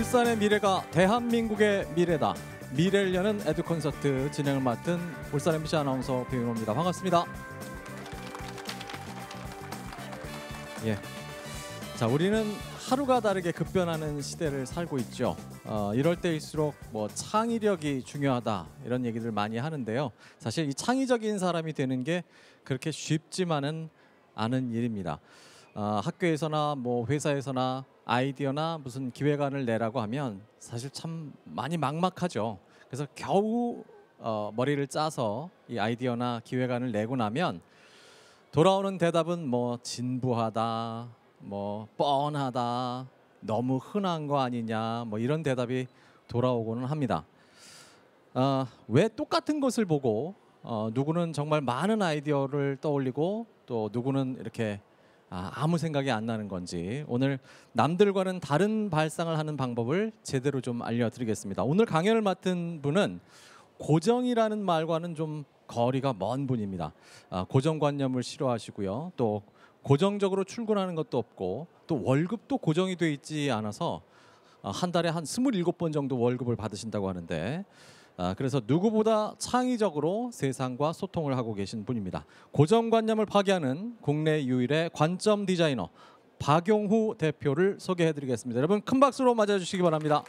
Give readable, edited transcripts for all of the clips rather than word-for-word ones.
울산의 미래가 대한민국의 미래다. 미래를 여는 에듀 콘서트 진행을 맡은 울산 MBC 아나운서 배윤호입니다. 반갑습니다. 예. 자, 우리는 하루가 다르게 급변하는 시대를 살고 있죠. 이럴 때일수록 창의력이 중요하다 이런 얘기들 많이 하는데요. 사실 이 창의적인 사람이 되는 게 그렇게 쉽지만은 않은 일입니다. 학교에서나 회사에서나 아이디어나 무슨 기획안을 내라고 하면 사실 참 많이 막막하죠. 그래서 겨우 머리를 짜서 이 아이디어나 기획안을 내고 나면 돌아오는 대답은 진부하다, 뻔하다, 너무 흔한 거 아니냐, 이런 대답이 돌아오고는 합니다. 왜 똑같은 것을 보고 누구는 정말 많은 아이디어를 떠올리고 또 누구는 이렇게 아무 생각이 안 나는 건지, 오늘 남들과는 다른 발상을 하는 방법을 제대로 좀 알려드리겠습니다. 오늘 강연을 맡은 분은 고정이라는 말과는 좀 거리가 먼 분입니다. 고정관념을 싫어하시고요. 또 고정적으로 출근하는 것도 없고 또 월급도 고정이 돼 있지 않아서 한 달에 한 27번 정도 월급을 받으신다고 하는데, 그래서 누구보다 창의적으로 세상과 소통을 하고 계신 분입니다. 고정관념을 파괴하는 국내 유일의 관점 디자이너 박용후 대표를 소개해드리겠습니다. 여러분 큰 박수로 맞아주시기 바랍니다.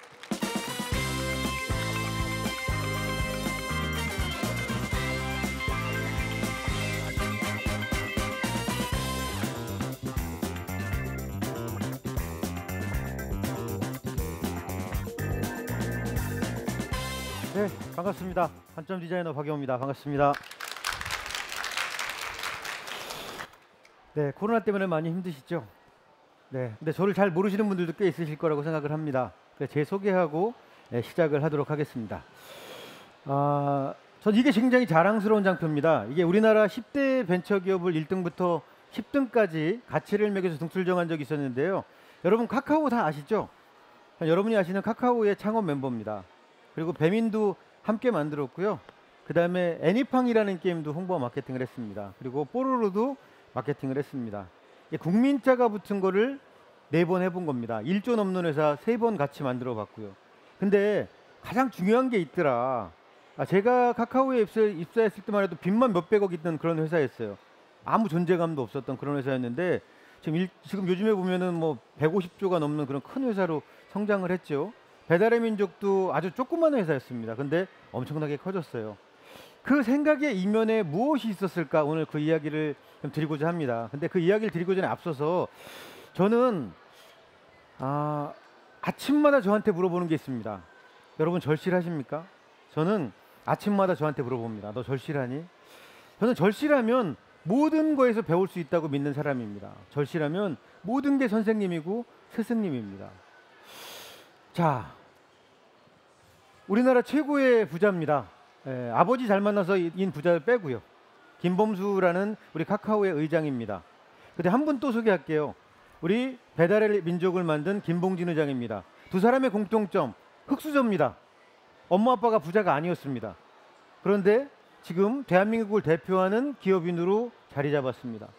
네, 반갑습니다. 관점 디자이너 박용호입니다. 반갑습니다. 네, 코로나 때문에 많이 힘드시죠? 네, 근데 저를 잘 모르시는 분들도 꽤 있으실 거라고 생각을 합니다. 제 소개하고 시작을 하도록 하겠습니다. 전 이게 굉장히 자랑스러운 장표입니다. 이게 우리나라 10대 벤처기업을 1등부터 10등까지 가치를 매겨서 등수를 정한 적이 있었는데요. 여러분 카카오 다 아시죠? 여러분이 아시는 카카오의 창업 멤버입니다. 그리고 배민도 함께 만들었고요. 그 다음에 애니팡이라는 게임도 홍보와 마케팅을 했습니다. 그리고 뽀로로도 마케팅을 했습니다. 국민자가 붙은 거를 4번 해본 겁니다. 1조 넘는 회사 3번 같이 만들어 봤고요. 근데 가장 중요한 게 있더라. 제가 카카오에 입사했을 때만 해도 빚만 몇백억 있던 그런 회사였어요. 아무 존재감도 없었던 그런 회사였는데 지금 요즘에 보면은 150조가 넘는 그런 큰 회사로 성장을 했죠. 배달의 민족도 아주 조그만 회사였습니다. 근데 엄청나게 커졌어요. 그 생각의 이면에 무엇이 있었을까, 오늘 그 이야기를 좀 드리고자 합니다. 근데 그 이야기를 드리고 전에 앞서서 저는 아침마다 저한테 물어보는 게 있습니다. 여러분 절실하십니까? 저는 아침마다 저한테 물어봅니다. 너 절실하니? 저는 절실하면 모든 거에서 배울 수 있다고 믿는 사람입니다. 절실하면 모든 게 선생님이고 스승님입니다. 자, 우리나라 최고의 부자입니다. 아버지 잘 만나서 인 부자를 빼고요. 김범수라는 우리 카카오의 의장입니다. 근데 한 분 또 소개할게요. 우리 배달의 민족을 만든 김봉진 의장입니다. 두 사람의 공통점, 흙수저입니다. 엄마 아빠가 부자가 아니었습니다. 그런데 지금 대한민국을 대표하는 기업인으로 자리 잡았습니다.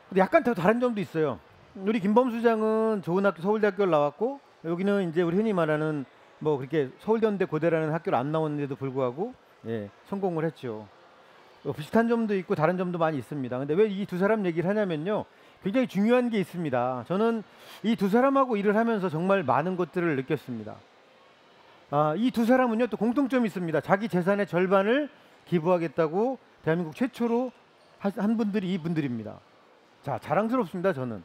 근데 약간 더 다른 점도 있어요. 우리 김범수 장은 좋은 학교 서울대학교를 나왔고, 여기는 이제 우리 흔히 말하는 그렇게 서울대인대 고대라는 학교를 안 나왔는데도 불구하고 성공을 했죠. 비슷한 점도 있고 다른 점도 많이 있습니다. 근데 왜 이 두 사람 얘기를 하냐면요, 굉장히 중요한 게 있습니다. 저는 이 두 사람하고 일을 하면서 정말 많은 것들을 느꼈습니다. 이 두 사람은요 또 공통점이 있습니다. 자기 재산의 절반을 기부하겠다고 대한민국 최초로 한 분들이 이분들입니다. 자, 자랑스럽습니다. 저는.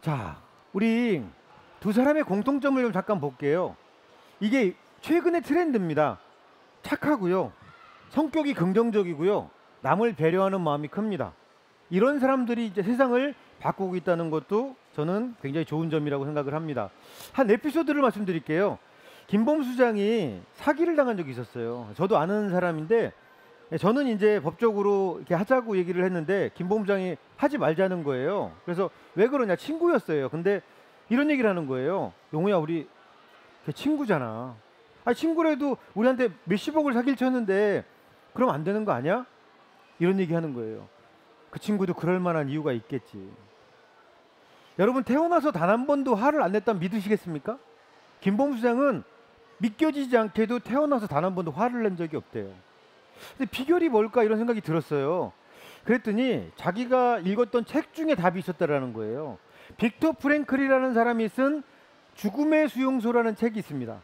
자, 우리 두 사람의 공통점을 좀 잠깐 볼게요. 이게 최근의 트렌드입니다. 착하고요, 성격이 긍정적이고요, 남을 배려하는 마음이 큽니다. 이런 사람들이 이제 세상을 바꾸고 있다는 것도 저는 굉장히 좋은 점이라고 생각을 합니다. 한 에피소드를 말씀드릴게요. 김범수 장이 사기를 당한 적이 있었어요. 저도 아는 사람인데, 저는 이제 법적으로 이렇게 하자고 얘기를 했는데 김범수 장이 하지 말자는 거예요. 그래서 왜 그러냐, 친구였어요. 근데 이런 얘기를 하는 거예요. 용우야, 우리 친구잖아. 친구라도 우리한테 몇십억을 사기를 쳤는데 그럼 안 되는 거 아니야? 이런 얘기 하는 거예요. 그 친구도 그럴 만한 이유가 있겠지. 여러분 태어나서 단 한 번도 화를 안 냈다면 믿으시겠습니까? 김범수 장은 믿겨지지 않게도 태어나서 단 한 번도 화를 낸 적이 없대요. 근데 비결이 뭘까 이런 생각이 들었어요. 그랬더니 자기가 읽었던 책 중에 답이 있었다라는 거예요. 빅터 프랭클이라는 사람이 쓴 죽음의 수용소라는 책이 있습니다.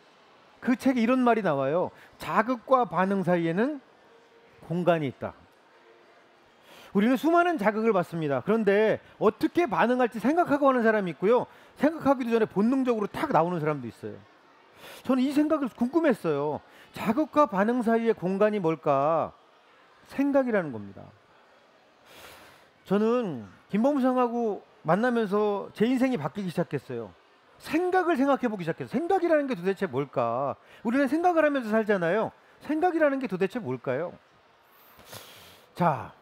그 책에 이런 말이 나와요. 자극과 반응 사이에는 공간이 있다. 우리는 수많은 자극을 받습니다. 그런데 어떻게 반응할지 생각하고 하는 사람이 있고요. 생각하기도 전에 본능적으로 탁 나오는 사람도 있어요. 저는 이 생각을 궁금했어요. 자극과 반응 사이의 공간이 뭘까? 생각이라는 겁니다. 저는 김범수 장하고 만나면서 제 인생이 바뀌기 시작했어요. 생각을 생각해 보기 시작했어요. 생각이라는 게 도대체 뭘까? 우리는 생각을 하면서 살잖아요. 생각이라는 게 도대체 뭘까요? 자,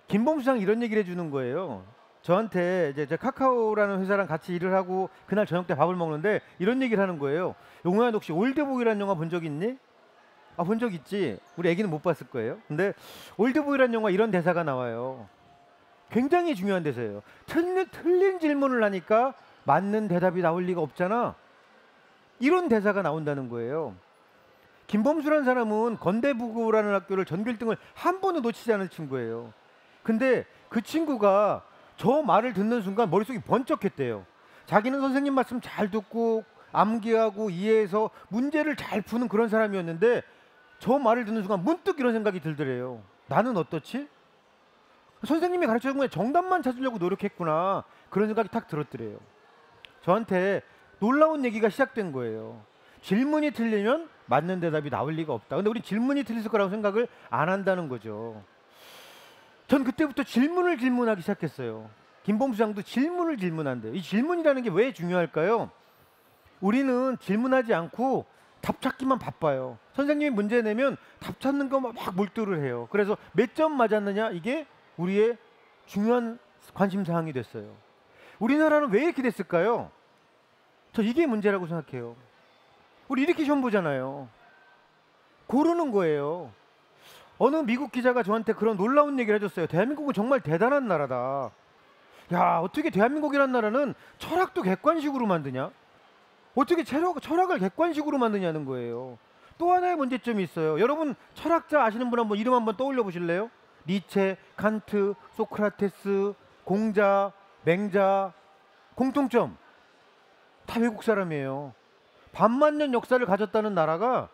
김범수 장이 이런 얘기를 해주는 거예요. 저한테 이제 카카오라는 회사랑 같이 일을 하고 그날 저녁 때 밥을 먹는데 이런 얘기를 하는 거예요. 용호야, 너 혹시 올드보이라는 영화 본 적 있니? 아, 본 적 있지. 우리 애기는 못 봤을 거예요. 근데 올드보이라는 영화 이런 대사가 나와요. 굉장히 중요한 대사예요. 틀린 질문을 하니까 맞는 대답이 나올 리가 없잖아. 이런 대사가 나온다는 거예요. 김범수라는 사람은 건대부고라는 학교를 전교 1등을 한 번도 놓치지 않은 친구예요. 근데 그 친구가 저 말을 듣는 순간 머릿속이 번쩍했대요. 자기는 선생님 말씀 잘 듣고 암기하고 이해해서 문제를 잘 푸는 그런 사람이었는데 저 말을 듣는 순간 문득 이런 생각이 들더래요. 나는 어떻지? 선생님이 가르쳐준 거에 정답만 찾으려고 노력했구나. 그런 생각이 탁 들었더래요. 저한테 놀라운 얘기가 시작된 거예요. 질문이 틀리면 맞는 대답이 나올 리가 없다. 근데 우리 질문이 틀렸을 거라고 생각을 안 한다는 거죠. 전 그때부터 질문을 질문하기 시작했어요. 김범수 장도 질문을 질문한대요. 이 질문이라는 게 왜 중요할까요? 우리는 질문하지 않고 답 찾기만 바빠요. 선생님이 문제 내면 답 찾는 거 막 몰두를 해요. 그래서 몇 점 맞았느냐, 이게 우리의 중요한 관심사항이 됐어요. 우리나라는 왜 이렇게 됐을까요? 저 이게 문제라고 생각해요. 우리 이렇게 시험 보잖아요. 고르는 거예요. 어느 미국 기자가 저한테 그런 놀라운 얘기를 해줬어요. 대한민국은 정말 대단한 나라다. 야, 어떻게 대한민국이라는 나라는 철학도 객관식으로 만드냐? 어떻게 철학을 객관식으로 만드냐는 거예요. 또 하나의 문제점이 있어요. 여러분 철학자 아시는 분 한번 이름 한번 떠올려 보실래요? 니체, 칸트, 소크라테스, 공자, 맹자. 공통점 다 외국 사람이에요. 반만 년 역사를 가졌다는 나라가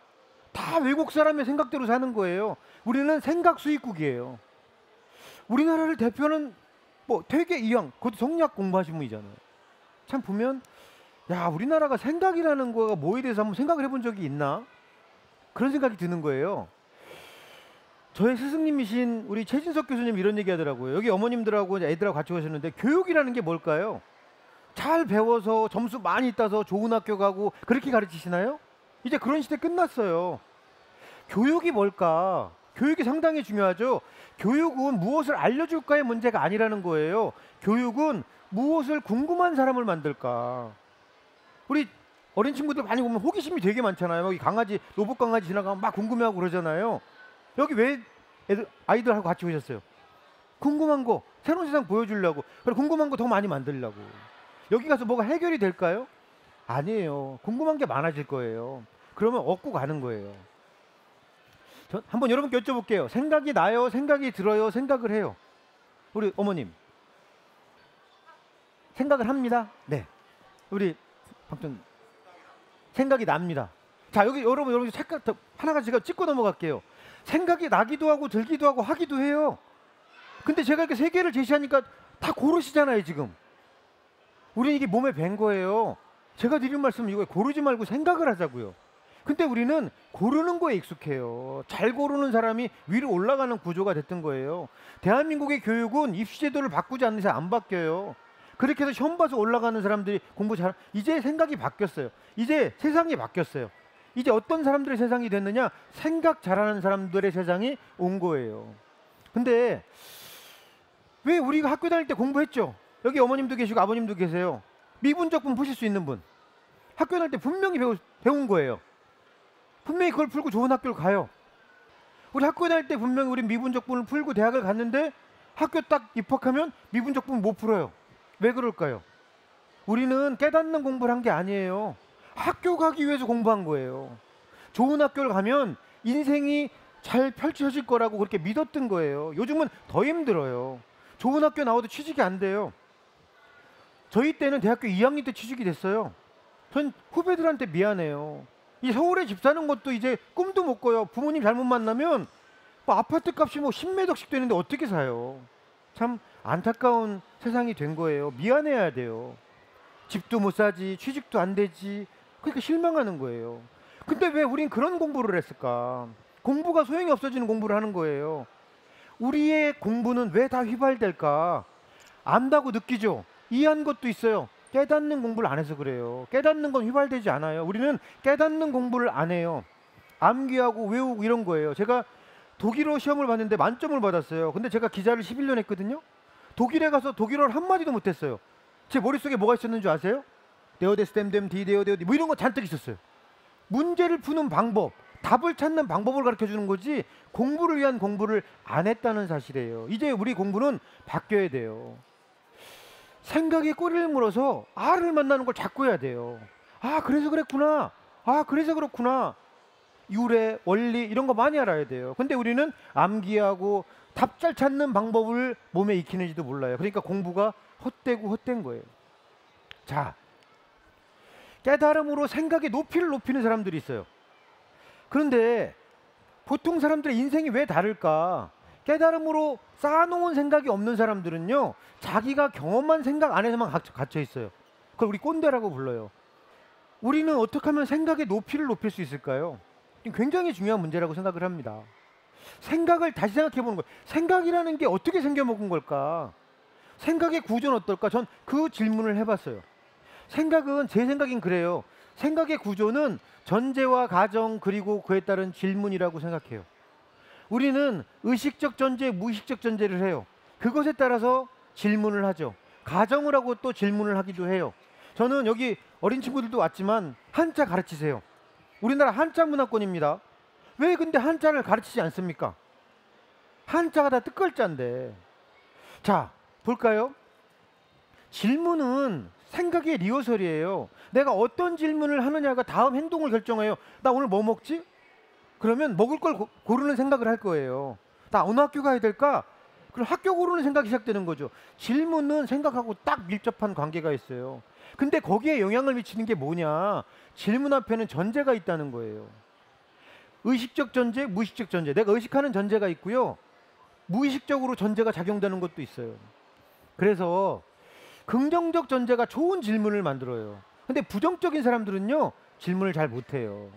다 외국 사람의 생각대로 사는 거예요. 우리는 생각 수입국이에요. 우리나라를 대표하는 뭐 퇴계 이황, 그것도 성리학 공부하신 분이잖아요. 참 보면 야, 우리나라가 생각이라는 거가 뭐에 대해서 한번 생각을 해본 적이 있나? 그런 생각이 드는 거예요. 저의 스승님이신 우리 최진석 교수님 이런 얘기 하더라고요. 여기 어머님들하고 애들하고 같이 오셨는데 교육이라는 게 뭘까요? 잘 배워서 점수 많이 따서 좋은 학교 가고 그렇게 가르치시나요? 이제 그런 시대 끝났어요. 교육이 뭘까? 교육이 상당히 중요하죠. 교육은 무엇을 알려줄까의 문제가 아니라는 거예요. 교육은 무엇을 궁금한 사람을 만들까? 우리 어린 친구들 많이 보면 호기심이 되게 많잖아요. 여기 강아지, 로봇 강아지 지나가면 막 궁금해하고 그러잖아요. 여기 왜 아이들하고 같이 오셨어요? 궁금한 거, 새로운 세상 보여주려고. 그리고 궁금한 거 더 많이 만들려고. 여기 가서 뭐가 해결이 될까요? 아니에요. 궁금한 게 많아질 거예요. 그러면 얻고 가는 거예요. 저 한번 여러분께 여쭤볼게요. 생각이 나요? 생각이 들어요? 생각을 해요? 우리 어머님 생각을 합니다. 네. 우리 박전 생각이 납니다. 자, 여기 여러분 색깔 하나가 제가 짚고 넘어갈게요. 생각이 나기도 하고 들기도 하고 하기도 해요. 근데 제가 이렇게 세 개를 제시하니까 다 고르시잖아요. 지금 우리는 이게 몸에 밴 거예요. 제가 드린 말씀은 이거예요. 고르지 말고 생각을 하자고요. 근데 우리는 고르는 거에 익숙해요. 잘 고르는 사람이 위로 올라가는 구조가 됐던 거예요. 대한민국의 교육은 입시 제도를 바꾸지 않는 이상 안 바뀌어요. 그렇게 해서 시험 봐서 올라가는 사람들이 공부 잘, 이제 생각이 바뀌었어요. 이제 세상이 바뀌었어요. 이제 어떤 사람들의 세상이 됐느냐? 생각 잘하는 사람들의 세상이 온 거예요. 근데 왜 우리가 학교 다닐 때 공부했죠? 여기 어머님도 계시고 아버님도 계세요. 미분적분 푸실 수 있는 분. 학교 다닐 때 분명히 배운 거예요. 분명히 그걸 풀고 좋은 학교를 가요. 우리 학교 다닐 때 분명히 우리 미분적분을 풀고 대학을 갔는데 학교 딱 입학하면 미분적분 못 풀어요. 왜 그럴까요? 우리는 깨닫는 공부를 한 게 아니에요. 학교 가기 위해서 공부한 거예요. 좋은 학교를 가면 인생이 잘 펼쳐질 거라고 그렇게 믿었던 거예요. 요즘은 더 힘들어요. 좋은 학교 나와도 취직이 안 돼요. 저희 때는 대학교 2학년 때 취직이 됐어요. 전 후배들한테 미안해요. 이 서울에 집 사는 것도 이제 꿈도 못 꿔요. 부모님 잘못 만나면 뭐 아파트 값이 뭐 10몇 억씩 되는데 어떻게 사요? 참 안타까운 세상이 된 거예요. 미안해야 돼요. 집도 못 사지, 취직도 안 되지. 그러니까 실망하는 거예요. 근데 왜 우린 그런 공부를 했을까? 공부가 소용이 없어지는 공부를 하는 거예요. 우리의 공부는 왜 다 휘발될까? 안다고 느끼죠? 이해한 것도 있어요. 깨닫는 공부를 안 해서 그래요. 깨닫는 건 휘발되지 않아요. 우리는 깨닫는 공부를 안 해요. 암기하고 외우고 이런 거예요. 제가 독일어 시험을 봤는데 만점을 받았어요. 근데 제가 기자를 11년 했거든요. 독일에 가서 독일어를 한마디도 못했어요. 제 머릿속에 뭐가 있었는 줄 아세요? 데어데스 댐댐 디데어데어디 뭐 이런 거 잔뜩 있었어요. 문제를 푸는 방법, 답을 찾는 방법을 가르쳐주는 거지 공부를 위한 공부를 안 했다는 사실이에요. 이제 우리 공부는 바뀌어야 돼요. 생각에 꼬리를 물어서 R을 만나는 걸 자꾸 해야 돼요. 아 그래서 그랬구나. 아 그래서 그렇구나. 유래, 원리 이런 거 많이 알아야 돼요. 근데 우리는 암기하고 답 잘 찾는 방법을 몸에 익히는지도 몰라요. 그러니까 공부가 헛되고 헛된 거예요. 자, 깨달음으로 생각의 높이를 높이는 사람들이 있어요. 그런데 보통 사람들의 인생이 왜 다를까? 깨달음으로 쌓아놓은 생각이 없는 사람들은요, 자기가 경험한 생각 안에서만 갇혀 있어요. 그걸 우리 꼰대라고 불러요. 우리는 어떻게 하면 생각의 높이를 높일 수 있을까요? 굉장히 중요한 문제라고 생각을 합니다. 생각을 다시 생각해 보는 거예요. 생각이라는 게 어떻게 생겨먹은 걸까? 생각의 구조는 어떨까? 전 그 질문을 해봤어요. 생각은 제 생각엔 그래요. 생각의 구조는 전제와 가정 그리고 그에 따른 질문이라고 생각해요. 우리는 의식적 전제, 무의식적 전제를 해요. 그것에 따라서 질문을 하죠. 가정을 하고 또 질문을 하기도 해요. 저는 여기 어린 친구들도 왔지만 한자 가르치세요. 우리나라 한자 문화권입니다. 왜 근데 한자를 가르치지 않습니까? 한자가 다 뜻글자인데. 자, 볼까요? 질문은 생각의 리허설이에요. 내가 어떤 질문을 하느냐가 다음 행동을 결정해요. 나 오늘 뭐 먹지? 그러면 먹을 걸 고르는 생각을 할 거예요. 나 어느 학교 가야 될까? 그럼 학교 고르는 생각이 시작되는 거죠. 질문은 생각하고 딱 밀접한 관계가 있어요. 근데 거기에 영향을 미치는 게 뭐냐? 질문 앞에는 전제가 있다는 거예요. 의식적 전제, 무의식적 전제. 내가 의식하는 전제가 있고요. 무의식적으로 전제가 작용되는 것도 있어요. 그래서 긍정적 전제가 좋은 질문을 만들어요. 근데 부정적인 사람들은요, 질문을 잘 못해요.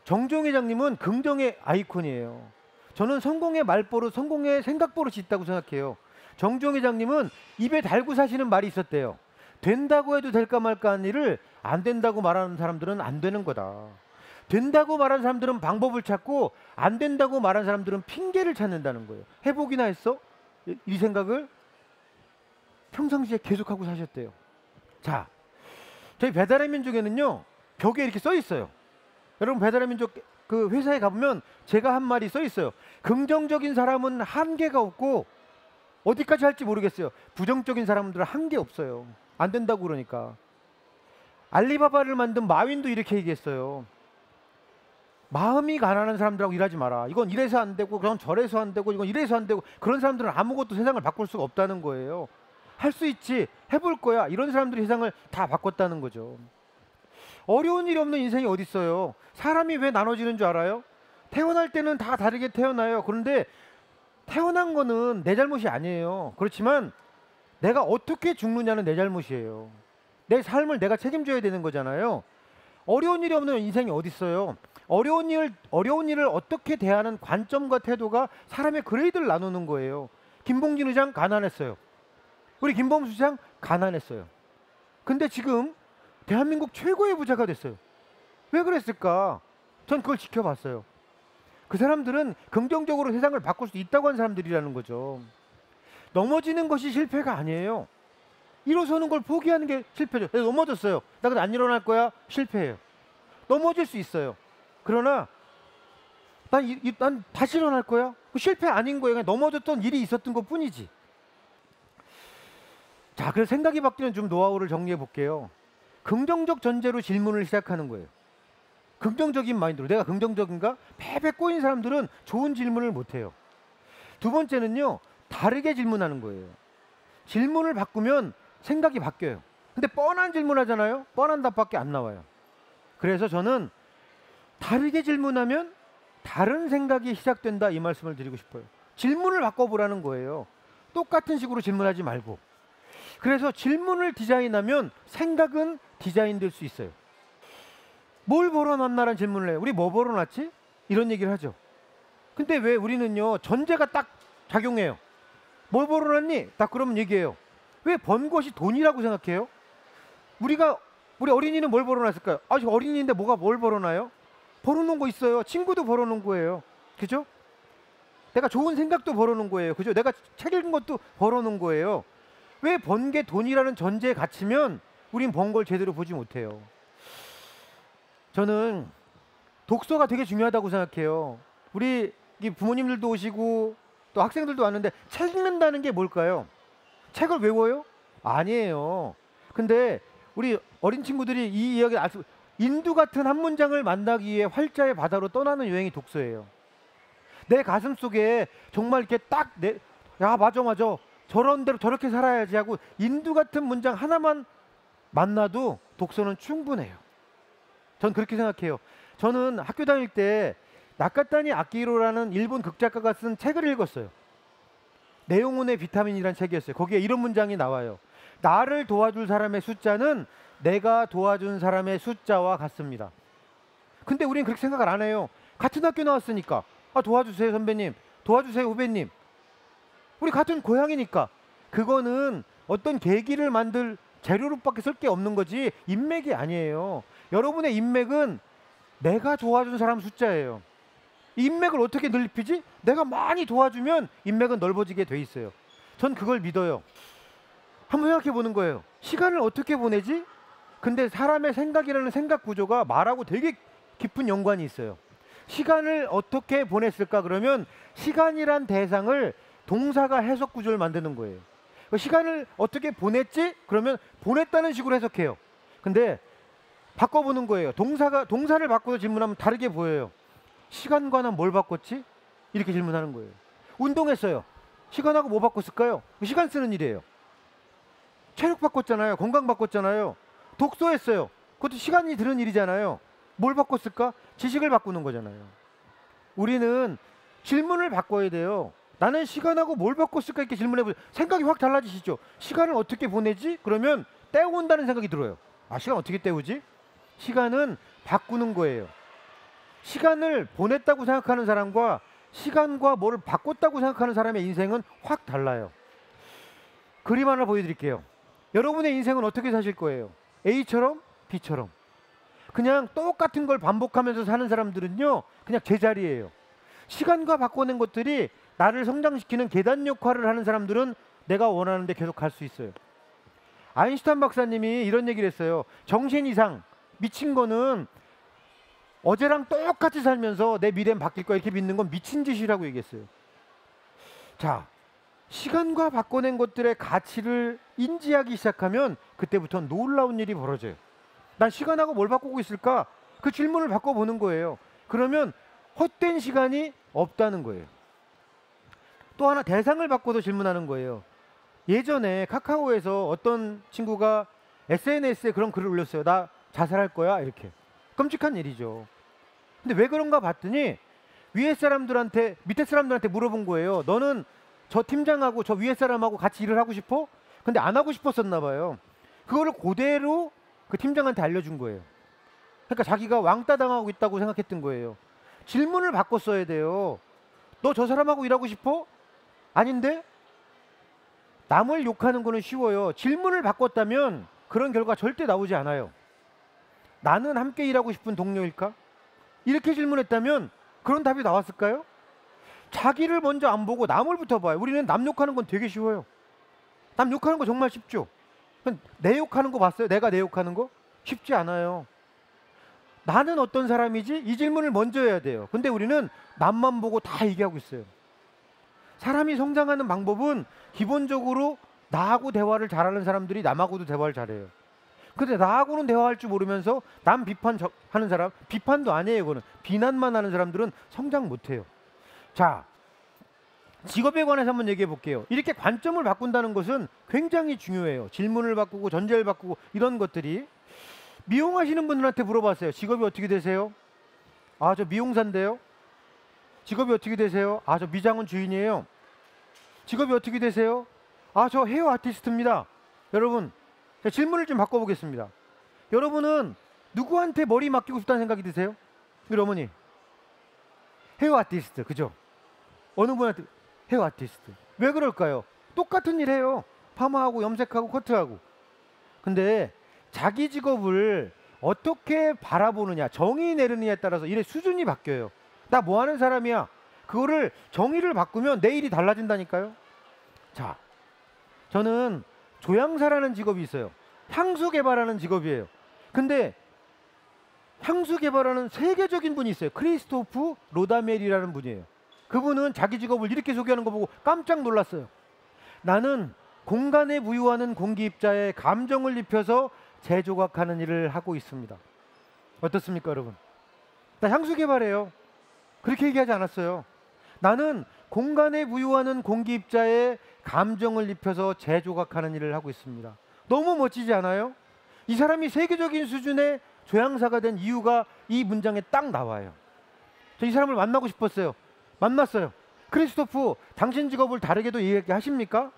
정종 회장님은 긍정의 아이콘이에요. 저는 성공의 말버릇, 성공의 생각버릇이 있다고 생각해요. 정종 회장님은 입에 달고 사시는 말이 있었대요. 된다고 해도 될까 말까 한 일을 안 된다고 말하는 사람들은 안 되는 거다. 된다고 말하는 사람들은 방법을 찾고 안 된다고 말하는 사람들은 핑계를 찾는다는 거예요. 해보기나 했어? 이 생각을 평상시에 계속하고 사셨대요. 자, 저희 배달의 민족에는요, 벽에 이렇게 써 있어요. 여러분 배달의 민족 그 회사에 가보면 제가 한 말이 써 있어요. 긍정적인 사람은 한계가 없고 어디까지 할지 모르겠어요. 부정적인 사람들은 한계 없어요. 안 된다고 그러니까. 알리바바를 만든 마윈도 이렇게 얘기했어요. 마음이 가난한 사람들하고 일하지 마라. 이건 이래서 안 되고 그건 저래서 안 되고 이건 이래서 안 되고 그런 사람들은 아무것도 세상을 바꿀 수가 없다는 거예요. 할 수 있지. 해볼 거야. 이런 사람들이 세상을 다 바꿨다는 거죠. 어려운 일이 없는 인생이 어디 있어요. 사람이 왜 나눠지는 줄 알아요? 태어날 때는 다 다르게 태어나요. 그런데 태어난 거는 내 잘못이 아니에요. 그렇지만 내가 어떻게 죽느냐는 내 잘못이에요. 내 삶을 내가 책임져야 되는 거잖아요. 어려운 일이 없는 인생이 어디 있어요. 어려운 일을 어떻게 대하는 관점과 태도가 사람의 그레이드를 나누는 거예요. 김봉진 의장 가난했어요. 우리 김범수 시장 가난했어요. 근데 지금 대한민국 최고의 부자가 됐어요. 왜 그랬을까? 전 그걸 지켜봤어요. 그 사람들은 긍정적으로 세상을 바꿀 수 있다고 하는 사람들이라는 거죠. 넘어지는 것이 실패가 아니에요. 일어서는 걸 포기하는 게 실패죠. 내가 넘어졌어요. 나 근데 안 일어날 거야? 실패예요. 넘어질 수 있어요. 그러나 난 다시 일어날 거야? 실패 아닌 거예요. 그냥 넘어졌던 일이 있었던 것 뿐이지. 자, 그래서 생각이 바뀌는 좀 노하우를 정리해 볼게요. 긍정적 전제로 질문을 시작하는 거예요. 긍정적인 마인드로 내가 긍정적인가? 패배 꼬인 사람들은 좋은 질문을 못해요. 두 번째는요, 다르게 질문하는 거예요. 질문을 바꾸면 생각이 바뀌어요. 근데 뻔한 질문 하잖아요. 뻔한 답밖에 안 나와요. 그래서 저는 다르게 질문하면 다른 생각이 시작된다, 이 말씀을 드리고 싶어요. 질문을 바꿔보라는 거예요. 똑같은 식으로 질문하지 말고. 그래서 질문을 디자인하면 생각은 디자인될 수 있어요. 뭘 벌어놨나라는 질문을 해요. 우리 뭐 벌어놨지? 이런 얘기를 하죠. 근데 왜 우리는요, 전제가 딱 작용해요. 뭘 벌어놨니? 딱 그러면 얘기해요. 왜 번 것이 돈이라고 생각해요? 우리 어린이는 뭘 벌어놨을까요? 아직 어린이인데 뭘 벌어놔요? 벌어놓은 거 있어요. 친구도 벌어놓은 거예요. 그죠? 내가 좋은 생각도 벌어놓은 거예요. 그죠? 내가 책 읽은 것도 벌어놓은 거예요. 왜 번 게 돈이라는 전제에 갇히면 우린 번 걸 제대로 보지 못해요. 저는 독서가 되게 중요하다고 생각해요. 우리 부모님들도 오시고 또 학생들도 왔는데 책 읽는다는 게 뭘까요? 책을 외워요? 아니에요. 근데 우리 어린 친구들이 이 이야기를 인두 같은 한 문장을 만나기 위해 활자의 바다로 떠나는 여행이 독서예요. 내 가슴 속에 정말 이렇게 야 맞아 저런 대로 저렇게 살아야지 하고 인두 같은 문장 하나만 만나도 독서는 충분해요. 전 그렇게 생각해요. 저는 학교 다닐 때 나카타니 아키히로라는 일본 극작가가 쓴 책을 읽었어요. 내용운의 비타민이라는 책이었어요. 거기에 이런 문장이 나와요. 나를 도와줄 사람의 숫자는 내가 도와준 사람의 숫자와 같습니다. 근데 우리는 그렇게 생각을 안 해요. 같은 학교 나왔으니까 도와주세요 선배님, 도와주세요 후배님. 우리 같은 고향이니까. 그거는 어떤 계기를 만들 재료로밖에 쓸 게 없는 거지 인맥이 아니에요. 여러분의 인맥은 내가 도와준 사람 숫자예요. 인맥을 어떻게 넓히지? 내가 많이 도와주면 인맥은 넓어지게 돼 있어요. 전 그걸 믿어요. 한번 생각해 보는 거예요. 시간을 어떻게 보내지? 근데 사람의 생각이라는 생각 구조가 말하고 되게 깊은 연관이 있어요. 시간을 어떻게 보냈을까? 그러면 시간이란 대상을 동사가 해석 구조를 만드는 거예요. 시간을 어떻게 보냈지? 그러면 보냈다는 식으로 해석해요. 근데 바꿔보는 거예요. 동사를 바꿔서 질문하면 다르게 보여요. 시간과는 뭘 바꿨지? 이렇게 질문하는 거예요. 운동했어요. 시간하고 뭐 바꿨을까요? 시간 쓰는 일이에요. 체력 바꿨잖아요. 건강 바꿨잖아요. 독서했어요. 그것도 시간이 드는 일이잖아요. 뭘 바꿨을까? 지식을 바꾸는 거잖아요. 우리는 질문을 바꿔야 돼요. 나는 시간하고 뭘 바꿨을까? 이렇게 질문해보세요. 생각이 확 달라지시죠? 시간을 어떻게 보내지? 그러면 때운다는 생각이 들어요. 시간 어떻게 때우지? 시간은 바꾸는 거예요. 시간을 보냈다고 생각하는 사람과 시간과 뭐를 바꿨다고 생각하는 사람의 인생은 확 달라요. 그림 하나 보여드릴게요. 여러분의 인생은 어떻게 사실 거예요? A처럼 B처럼. 그냥 똑같은 걸 반복하면서 사는 사람들은요, 그냥 제자리예요. 시간과 바꿔낸 것들이 나를 성장시키는 계단 역할을 하는 사람들은 내가 원하는 데 계속 갈 수 있어요. 아인슈타인 박사님이 이런 얘기를 했어요. 정신 이상, 미친 거는 어제랑 똑같이 살면서 내 미래는 바뀔 거야 이렇게 믿는 건 미친 짓이라고 얘기했어요. 자, 시간과 바꿔낸 것들의 가치를 인지하기 시작하면 그때부터 놀라운 일이 벌어져요. 난 시간하고 뭘 바꾸고 있을까? 그 질문을 바꿔보는 거예요. 그러면 헛된 시간이 없다는 거예요. 또 하나 대상을 바꿔서 질문하는 거예요. 예전에 카카오에서 어떤 친구가 SNS에 그런 글을 올렸어요. 나 자살할 거야 이렇게. 끔찍한 일이죠. 근데 왜 그런가 봤더니 위에 사람들한테 밑에 사람들한테 물어본 거예요. 너는 저 팀장하고 저 위에 사람하고 같이 일을 하고 싶어? 근데 안 하고 싶었었나 봐요. 그거를 그대로 그 팀장한테 알려준 거예요. 그러니까 자기가 왕따 당하고 있다고 생각했던 거예요. 질문을 바꿨어야 돼요. 너 저 사람하고 일하고 싶어? 아닌데? 남을 욕하는 거는 쉬워요. 질문을 바꿨다면 그런 결과 절대 나오지 않아요. 나는 함께 일하고 싶은 동료일까? 이렇게 질문했다면 그런 답이 나왔을까요? 자기를 먼저 안 보고 남을부터 봐요. 우리는 남 욕하는 건 되게 쉬워요. 남 욕하는 거 정말 쉽죠. 내 욕하는 거 봤어요? 내가 내 욕하는 거? 쉽지 않아요. 나는 어떤 사람이지? 이 질문을 먼저 해야 돼요. 근데 우리는 남만 보고 다 얘기하고 있어요. 사람이 성장하는 방법은 기본적으로 나하고 대화를 잘하는 사람들이 남하고도 대화를 잘해요. 근데 나하고는 대화할 줄 모르면서 남 비판하는 사람, 비판도 아니에요. 이거는 비난만 하는 사람들은 성장 못해요. 자, 직업에 관해서 한번 얘기해 볼게요. 이렇게 관점을 바꾼다는 것은 굉장히 중요해요. 질문을 바꾸고 전제를 바꾸고 이런 것들이. 미용하시는 분들한테 물어봤어요. 직업이 어떻게 되세요? 아, 저 미용사인데요. 직업이 어떻게 되세요? 아, 저 미장원 주인이에요. 직업이 어떻게 되세요? 아, 저 헤어 아티스트입니다. 여러분, 질문을 좀 바꿔보겠습니다. 여러분은 누구한테 머리 맡기고 싶다는 생각이 드세요? 우리 어머니. 헤어 아티스트, 그죠? 어느 분한테 헤어 아티스트. 왜 그럴까요? 똑같은 일 해요. 파마하고 염색하고 커트하고. 근데 자기 직업을 어떻게 바라보느냐, 정의 내느냐에 따라서 일의 수준이 바뀌어요. 나 뭐 하는 사람이야? 그거를 정의를 바꾸면 내 일이 달라진다니까요. 자, 저는 조향사라는 직업이 있어요. 향수 개발하는 직업이에요. 근데 향수 개발하는 세계적인 분이 있어요. 크리스토프 로다멜이라는 분이에요. 그분은 자기 직업을 이렇게 소개하는 거 보고 깜짝 놀랐어요. 나는 공간에 부유하는 공기입자에 감정을 입혀서 재조각하는 일을 하고 있습니다. 어떻습니까, 여러분? 나 향수 개발해요. 그렇게 얘기하지 않았어요. 나는 공간에 부유하는 공기입자에 감정을 입혀서 재조각하는 일을 하고 있습니다. 너무 멋지지 않아요? 이 사람이 세계적인 수준의 조향사가 된 이유가 이 문장에 딱 나와요. 저 이 사람을 만나고 싶었어요. 만났어요. 크리스토프, 당신 직업을 다르게도 얘기하십니까?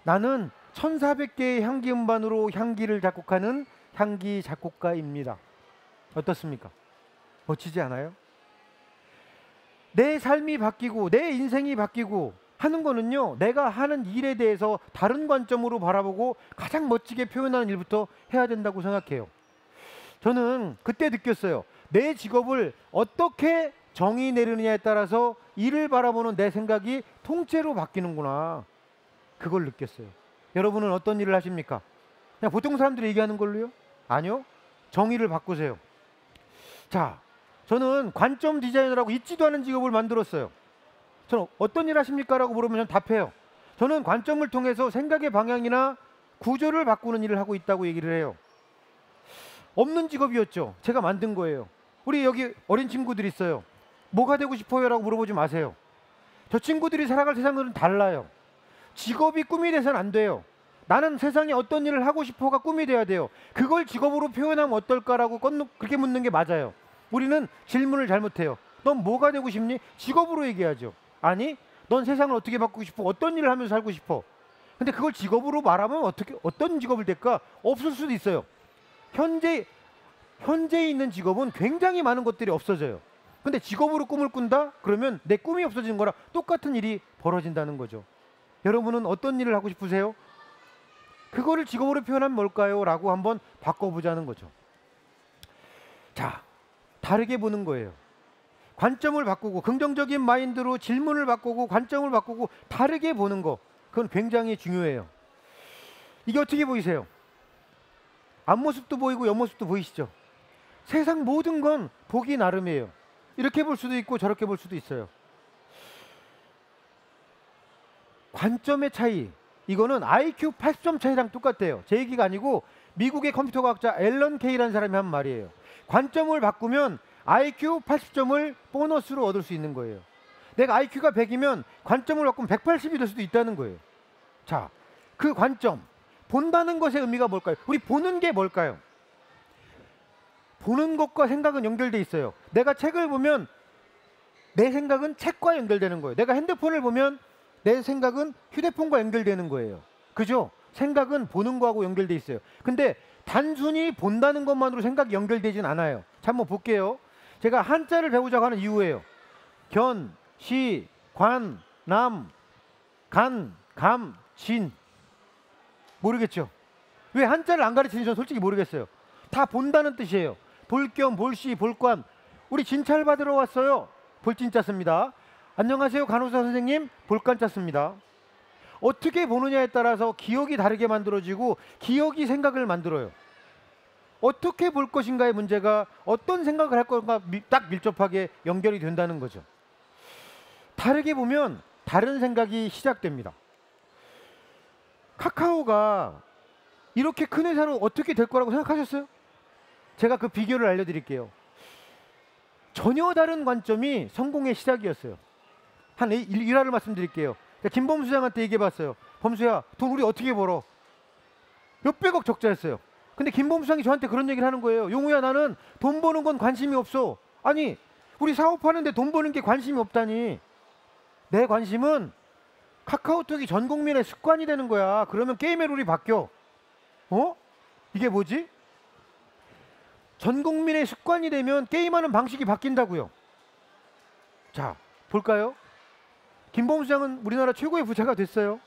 나는 1400개의 향기 음반으로 향기를 작곡하는 향기 작곡가입니다. 어떻습니까? 멋지지 않아요? 내 삶이 바뀌고 내 인생이 바뀌고 하는 거는요, 내가 하는 일에 대해서 다른 관점으로 바라보고 가장 멋지게 표현하는 일부터 해야 된다고 생각해요. 저는 그때 느꼈어요. 내 직업을 어떻게 정의 내리느냐에 따라서 일을 바라보는 내 생각이 통째로 바뀌는구나. 그걸 느꼈어요. 여러분은 어떤 일을 하십니까? 그냥 보통 사람들이 얘기하는 걸로요? 아니요. 정의를 바꾸세요. 자, 저는 관점 디자이너라고 있지도 않은 직업을 만들었어요. 저는 어떤 일 하십니까? 라고 물으면 저는 답해요. 저는 관점을 통해서 생각의 방향이나 구조를 바꾸는 일을 하고 있다고 얘기를 해요. 없는 직업이었죠. 제가 만든 거예요. 우리 여기 어린 친구들이 있어요. 뭐가 되고 싶어요? 라고 물어보지 마세요. 저 친구들이 살아갈 세상은 달라요. 직업이 꿈이 돼서는 안 돼요. 나는 세상에 어떤 일을 하고 싶어가 꿈이 돼야 돼요. 그걸 직업으로 표현하면 어떨까라고 그렇게 묻는 게 맞아요. 우리는 질문을 잘못해요. 넌 뭐가 되고 싶니? 직업으로 얘기하죠. 아니, 넌 세상을 어떻게 바꾸고 싶어? 어떤 일을 하면서 살고 싶어? 근데 그걸 직업으로 말하면 어떤 직업을 될까? 없을 수도 있어요. 현재 있는 직업은 굉장히 많은 것들이 없어져요. 근데 직업으로 꿈을 꾼다? 그러면 내 꿈이 없어지는 거랑 똑같은 일이 벌어진다는 거죠. 여러분은 어떤 일을 하고 싶으세요? 그거를 직업으로 표현하면 뭘까요? 라고 한번 바꿔보자는 거죠. 자, 다르게 보는 거예요. 관점을 바꾸고 긍정적인 마인드로 질문을 바꾸고 관점을 바꾸고 다르게 보는 거, 그건 굉장히 중요해요. 이게 어떻게 보이세요? 앞모습도 보이고 옆모습도 보이시죠? 세상 모든 건 보기 나름이에요. 이렇게 볼 수도 있고 저렇게 볼 수도 있어요. 관점의 차이, 이거는 IQ 80점 차이랑 똑같아요. 제 얘기가 아니고 미국의 컴퓨터 과학자 앨런 케이라는 사람이 한 말이에요. 관점을 바꾸면 IQ 80점을 보너스로 얻을 수 있는 거예요. 내가 IQ가 100이면 관점을 바꾸면 180이 될 수도 있다는 거예요. 자, 그 관점, 본다는 것의 의미가 뭘까요? 우리 보는 게 뭘까요? 보는 것과 생각은 연결돼 있어요. 내가 책을 보면 내 생각은 책과 연결되는 거예요. 내가 핸드폰을 보면 내 생각은 휴대폰과 연결되는 거예요. 그죠? 생각은 보는 거하고 연결돼 있어요. 근데 단순히 본다는 것만으로 생각이 연결되진 않아요. 자, 한번 볼게요. 제가 한자를 배우자고 하는 이유예요. 견, 시, 관, 남, 간, 감, 진. 모르겠죠? 왜 한자를 안 가르치는지 저는 솔직히 모르겠어요. 다 본다는 뜻이에요. 볼겸, 볼시, 볼관. 우리 진찰 받으러 왔어요. 볼진자 씁니다. 안녕하세요, 간호사 선생님. 볼관자 씁니다. 어떻게 보느냐에 따라서 기억이 다르게 만들어지고 기억이 생각을 만들어요. 어떻게 볼 것인가의 문제가 어떤 생각을 할 것인가 딱 밀접하게 연결이 된다는 거죠. 다르게 보면 다른 생각이 시작됩니다. 카카오가 이렇게 큰 회사로 어떻게 될 거라고 생각하셨어요? 제가 그 비결을 알려드릴게요. 전혀 다른 관점이 성공의 시작이었어요. 한 일화를 말씀드릴게요. 김범수 장한테 얘기해봤어요. 범수야, 돈 우리 어떻게 벌어? 몇백억 적자였어요. 근데 김범수 장이 저한테 그런 얘기를 하는 거예요. 용우야, 나는 돈 버는 건 관심이 없어. 아니, 우리 사업하는데 돈 버는 게 관심이 없다니. 내 관심은 카카오톡이 전 국민의 습관이 되는 거야. 그러면 게임의 룰이 바뀌어. 이게 뭐지? 전 국민의 습관이 되면 게임하는 방식이 바뀐다고요. 자, 볼까요? 김범수 장은 우리나라 최고의 부자가 됐어요.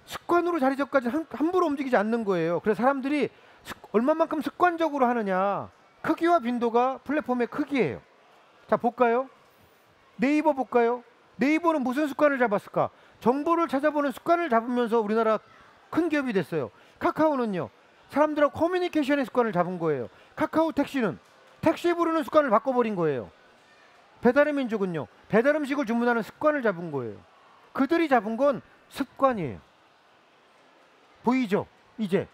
습관으로 자리 잡까지 함부로 움직이지 않는 거예요. 그래서 사람들이 얼마만큼 습관적으로 하느냐, 크기와 빈도가 플랫폼의 크기예요. 자, 볼까요? 네이버 볼까요? 네이버는 무슨 습관을 잡았을까? 정보를 찾아보는 습관을 잡으면서 우리나라 큰 기업이 됐어요. 카카오는요, 사람들하고 커뮤니케이션의 습관을 잡은 거예요. 카카오 택시는 택시 부르는 습관을 바꿔버린 거예요. 배달의 민족은요, 배달 음식을 주문하는 습관을 잡은 거예요. 그들이 잡은 건 습관이에요. 보이죠? 이제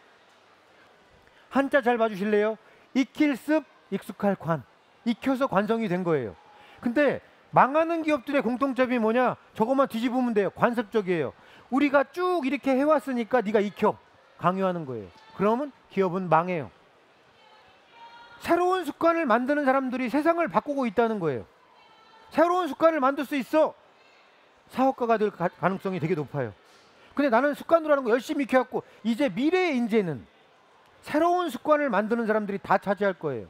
한자 잘 봐주실래요? 익힐 습, 익숙할 관. 익혀서 관성이 된 거예요. 근데 망하는 기업들의 공통점이 뭐냐? 저것만 뒤집으면 돼요. 관습적이에요. 우리가 쭉 이렇게 해왔으니까 네가 익혀. 강요하는 거예요. 그러면 기업은 망해요. 새로운 습관을 만드는 사람들이 세상을 바꾸고 있다는 거예요. 새로운 습관을 만들 수 있어. 사업가가 될 가능성이 되게 높아요. 근데 나는 습관으로 하는 거 열심히 익혀갖고 이제 미래의 인재는 새로운 습관을 만드는 사람들이 다 차지할 거예요.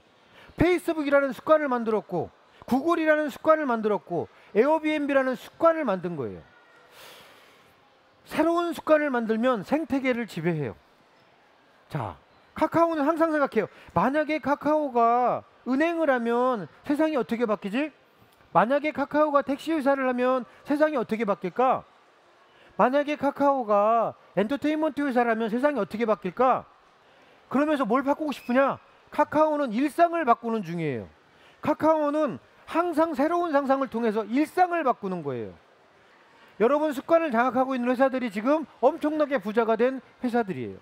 페이스북이라는 습관을 만들었고, 구글이라는 습관을 만들었고, 에어비앤비라는 습관을 만든 거예요. 새로운 습관을 만들면 생태계를 지배해요. 자, 카카오는 항상 생각해요. 만약에 카카오가 은행을 하면 세상이 어떻게 바뀌지? 만약에 카카오가 택시회사를 하면 세상이 어떻게 바뀔까? 만약에 카카오가 엔터테인먼트 회사를 하면 세상이 어떻게 바뀔까? 그러면서 뭘 바꾸고 싶으냐? 카카오는 일상을 바꾸는 중이에요. 카카오는 항상 새로운 상상을 통해서 일상을 바꾸는 거예요. 여러분, 습관을 장악하고 있는 회사들이 지금 엄청나게 부자가 된 회사들이에요.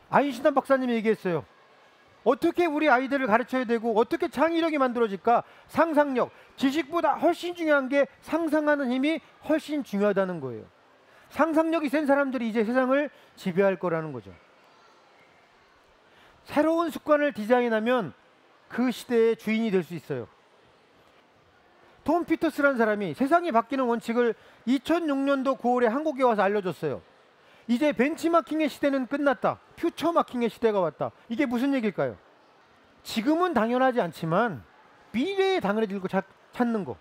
아인슈타인 박사님이 얘기했어요. 어떻게 우리 아이들을 가르쳐야 되고 어떻게 창의력이 만들어질까? 상상력, 지식보다 훨씬 중요한 게 상상하는 힘이 훨씬 중요하다는 거예요. 상상력이 센 사람들이 이제 세상을 지배할 거라는 거죠. 새로운 습관을 디자인하면 그 시대의 주인이 될 수 있어요. 톰 피터스라는 사람이 세상이 바뀌는 원칙을 2006년도 9월에 한국에 와서 알려줬어요. 이제 벤치마킹의 시대는 끝났다. 퓨처마킹의 시대가 왔다. 이게 무슨 얘기일까요? 지금은 당연하지 않지만 미래에 당연해질 거 찾는 거.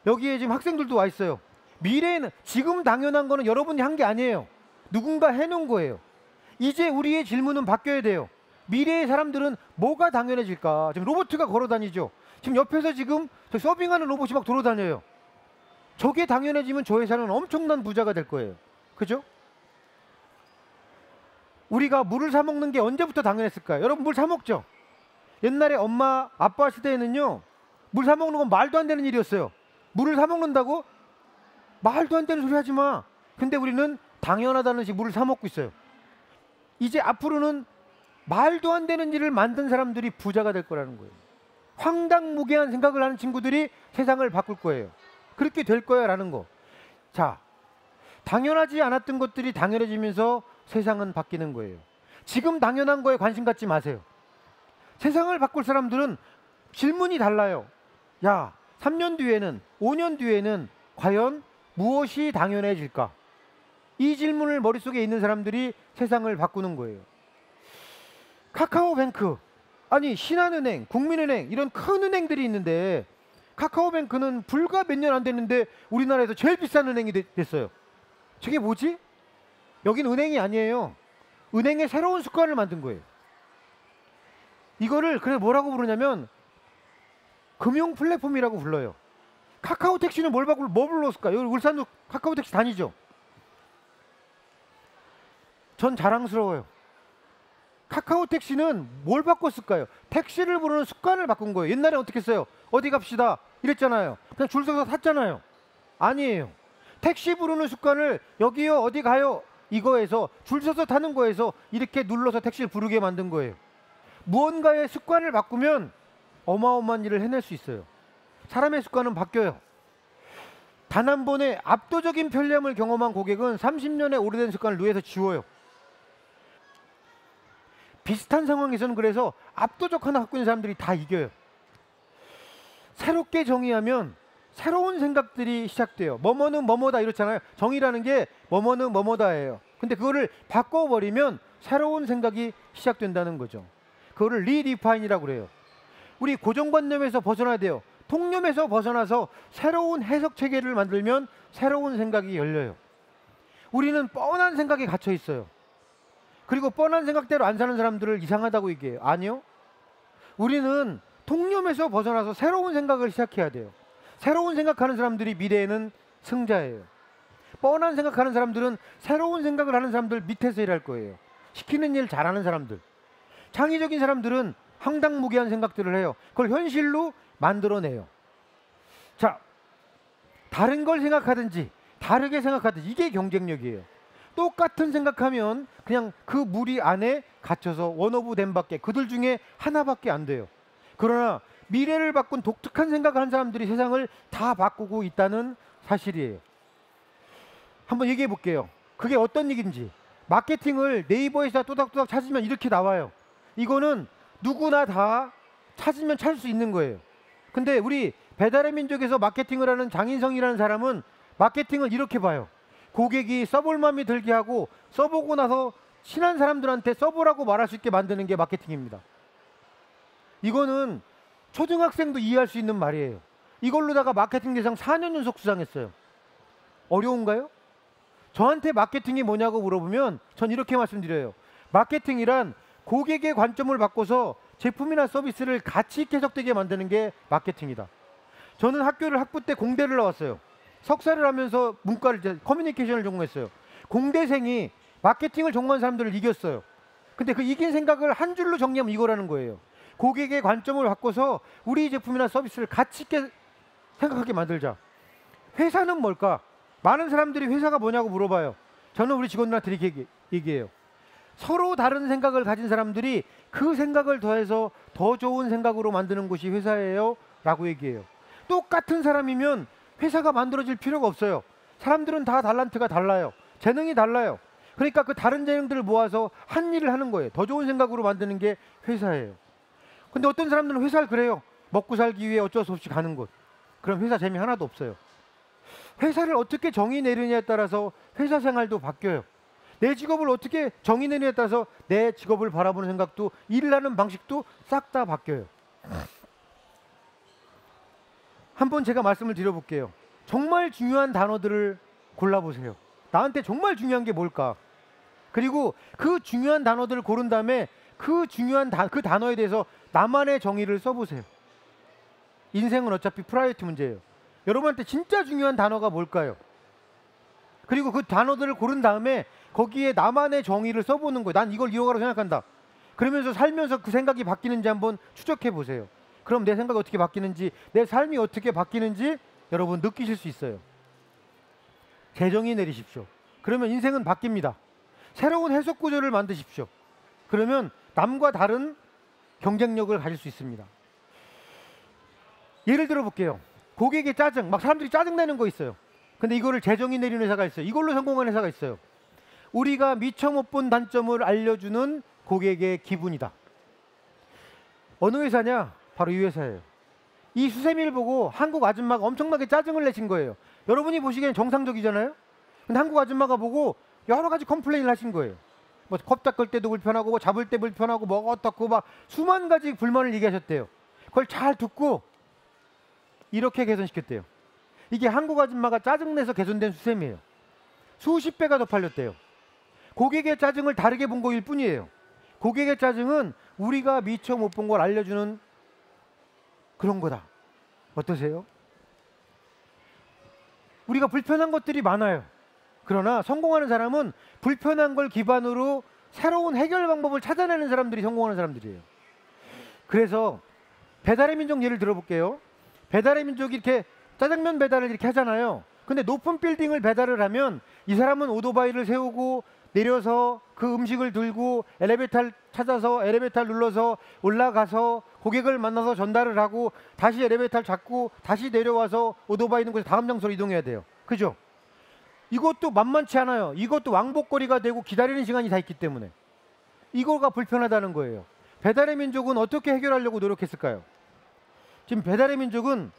여기에 지금 학생들도 와 있어요. 미래에는, 지금 당연한 거는 여러분이 한 게 아니에요. 누군가 해놓은 거예요. 이제 우리의 질문은 바뀌어야 돼요. 미래의 사람들은 뭐가 당연해질까? 지금 로봇가 걸어다니죠. 지금 옆에서 지금 저 서빙하는 로봇이 막 돌아다녀요. 저게 당연해지면 저 회사는 엄청난 부자가 될 거예요. 그죠? 우리가 물을 사 먹는 게 언제부터 당연했을까요? 여러분, 물 사 먹죠? 옛날에 엄마, 아빠 시대에는요, 물 사 먹는 건 말도 안 되는 일이었어요. 물을 사 먹는다고? 말도 안 되는 소리 하지 마. 근데 우리는 당연하다는 식 물을 사 먹고 있어요. 이제 앞으로는 말도 안 되는 일을 만든 사람들이 부자가 될 거라는 거예요. 황당무계한 생각을 하는 친구들이 세상을 바꿀 거예요. 그렇게 될 거야 라는 거. 자, 당연하지 않았던 것들이 당연해지면서 세상은 바뀌는 거예요. 지금 당연한 거에 관심 갖지 마세요. 세상을 바꿀 사람들은 질문이 달라요. 야, 3년 뒤에는, 5년 뒤에는 과연 무엇이 당연해질까? 이 질문을 머릿속에 있는 사람들이 세상을 바꾸는 거예요. 카카오뱅크, 아니 신한은행, 국민은행, 이런 큰 은행들이 있는데 카카오뱅크는 불과 몇 년 안 됐는데 우리나라에서 제일 비싼 은행이 됐어요. 저게 뭐지? 여긴 은행이 아니에요. 은행의 새로운 습관을 만든 거예요. 이거를 그래 뭐라고 부르냐면 금융 플랫폼이라고 불러요. 카카오 택시는 뭐 불렀을까? 여기 울산도 카카오 택시 다니죠? 전 자랑스러워요. 카카오 택시는 뭘 바꿨을까요? 택시를 부르는 습관을 바꾼 거예요. 옛날에 어떻게 했어요? 어디 갑시다 이랬잖아요. 그냥 줄 서서 탔잖아요. 아니에요. 택시 부르는 습관을 여기요, 어디 가요, 이거에서 줄 서서 타는 거에서 이렇게 눌러서 택시를 부르게 만든 거예요. 무언가의 습관을 바꾸면 어마어마한 일을 해낼 수 있어요. 사람의 습관은 바뀌어요. 단 한 번에 압도적인 편리함을 경험한 고객은 30년의 오래된 습관을 뇌에서 지워요. 비슷한 상황에서는 그래서 압도적 하나 갖고 있는 사람들이 다 이겨요. 새롭게 정의하면 새로운 생각들이 시작돼요. 뭐뭐는 뭐뭐다 이렇잖아요. 정의라는 게 뭐뭐는 뭐뭐다예요. 근데 그거를 바꿔버리면 새로운 생각이 시작된다는 거죠. 그거를 리디파인이라고 그래요. 우리 고정관념에서 벗어나야 돼요. 통념에서 벗어나서 새로운 해석 체계를 만들면 새로운 생각이 열려요. 우리는 뻔한 생각에 갇혀 있어요. 그리고 뻔한 생각대로 안 사는 사람들을 이상하다고 얘기해요. 아니요. 우리는 통념에서 벗어나서 새로운 생각을 시작해야 돼요. 새로운 생각하는 사람들이 미래에는 승자예요. 뻔한 생각하는 사람들은 새로운 생각을 하는 사람들 밑에서 일할 거예요. 시키는 일 잘하는 사람들. 창의적인 사람들은 황당무계한 생각들을 해요. 그걸 현실로 만들어내요. 자, 다른 걸 생각하든지 다르게 생각하든지 이게 경쟁력이에요. 똑같은 생각하면 그냥 그 무리 안에 갇혀서 원오브댐밖에 그들 중에 하나밖에 안 돼요. 그러나 미래를 바꾼 독특한 생각을 한 사람들이 세상을 다 바꾸고 있다는 사실이에요. 한번 얘기해 볼게요. 그게 어떤 얘기인지. 마케팅을 네이버에서 또닥또닥 찾으면 이렇게 나와요. 이거는 누구나 다 찾으면 찾을 수 있는 거예요. 근데 우리 배달의 민족에서 마케팅을 하는 장인성이라는 사람은 마케팅을 이렇게 봐요. 고객이 써볼 마음이 들게 하고 써보고 나서 친한 사람들한테 써보라고 말할 수 있게 만드는 게 마케팅입니다. 이거는 초등학생도 이해할 수 있는 말이에요. 이걸로다가 마케팅 대상 4년 연속 수상했어요. 어려운가요? 저한테 마케팅이 뭐냐고 물어보면 전 이렇게 말씀드려요. 마케팅이란 고객의 관점을 바꿔서 제품이나 서비스를 가치 있게 해석되게 만드는 게 마케팅이다. 저는 학부 때 공대를 나왔어요. 석사를 하면서 문과를 커뮤니케이션을 전공했어요. 공대생이 마케팅을 전공한 사람들을 이겼어요. 근데 그 이긴 생각을 한 줄로 정리하면 이거라는 거예요. 고객의 관점을 바꿔서 우리 제품이나 서비스를 가치 있게 생각하게 만들자. 회사는 뭘까? 많은 사람들이 회사가 뭐냐고 물어봐요. 저는 우리 직원들한테 이렇게 얘기해요. 서로 다른 생각을 가진 사람들이 그 생각을 더해서 더 좋은 생각으로 만드는 곳이 회사예요 라고 얘기해요. 똑같은 사람이면 회사가 만들어질 필요가 없어요. 사람들은 다 달란트가 달라요. 재능이 달라요. 그러니까 그 다른 재능들을 모아서 한 일을 하는 거예요. 더 좋은 생각으로 만드는 게 회사예요. 근데 어떤 사람들은 회사를 그래요. 먹고 살기 위해 어쩔 수 없이 가는 곳. 그럼 회사 재미 하나도 없어요. 회사를 어떻게 정의 내리느냐에 따라서 회사 생활도 바뀌어요. 내 직업을 어떻게 정의 내리느냐에 따라서 내 직업을 바라보는 생각도 일을 하는 방식도 싹 다 바뀌어요. 한번 제가 말씀을 드려볼게요. 정말 중요한 단어들을 골라보세요. 나한테 정말 중요한 게 뭘까? 그리고 그 중요한 단어들을 고른 다음에 그 중요한 그 단어에 대해서 나만의 정의를 써보세요. 인생은 어차피 프라이어티 문제예요. 여러분한테 진짜 중요한 단어가 뭘까요? 그리고 그 단어들을 고른 다음에 거기에 나만의 정의를 써보는 거예요. 난 이걸 이거라고 생각한다. 그러면서 살면서 그 생각이 바뀌는지 한번 추적해 보세요. 그럼 내 생각이 어떻게 바뀌는지, 내 삶이 어떻게 바뀌는지 여러분 느끼실 수 있어요. 재정의 내리십시오. 그러면 인생은 바뀝니다. 새로운 해석 구조를 만드십시오. 그러면 남과 다른 경쟁력을 가질 수 있습니다. 예를 들어 볼게요. 고객의 짜증, 막 사람들이 짜증내는 거 있어요. 근데 이거를 재정의 내리는 회사가 있어요. 이걸로 성공한 회사가 있어요. 우리가 미처 못 본 단점을 알려주는 고객의 기분이다. 어느 회사냐? 바로 이 회사예요. 이 수세미를 보고 한국 아줌마가 엄청나게 짜증을 내신 거예요. 여러분이 보시기엔 정상적이잖아요. 근데 한국 아줌마가 보고 여러 가지 컴플레인을 하신 거예요. 뭐 컵 닦을 때도 불편하고 뭐 잡을 때 불편하고 뭐 어떻고 막 수만 가지 불만을 얘기하셨대요. 그걸 잘 듣고 이렇게 개선시켰대요. 이게 한국 아줌마가 짜증내서 개선된 수세미예요. 수십 배가 더 팔렸대요. 고객의 짜증을 다르게 본 거일 뿐이에요. 고객의 짜증은 우리가 미처 못 본 걸 알려주는 그런 거다. 어떠세요? 우리가 불편한 것들이 많아요. 그러나 성공하는 사람은 불편한 걸 기반으로 새로운 해결 방법을 찾아내는 사람들이 성공하는 사람들이에요. 그래서 배달의 민족 예를 들어볼게요. 배달의 민족이 이렇게 짜장면 배달을 이렇게 하잖아요. 근데 높은 빌딩을 배달을 하면 이 사람은 오토바이를 세우고 내려서 그 음식을 들고 엘리베이터를 찾아서 엘리베이터를 눌러서 올라가서 고객을 만나서 전달을 하고 다시 엘리베이터를 잡고 다시 내려와서 오토바이 있는 곳에 다음 장소로 이동해야 돼요. 그죠? 이것도 만만치 않아요. 이것도 왕복거리가 되고 기다리는 시간이 다 있기 때문에 이거가 불편하다는 거예요. 배달의 민족은 어떻게 해결하려고 노력했을까요? 지금 배달의 민족은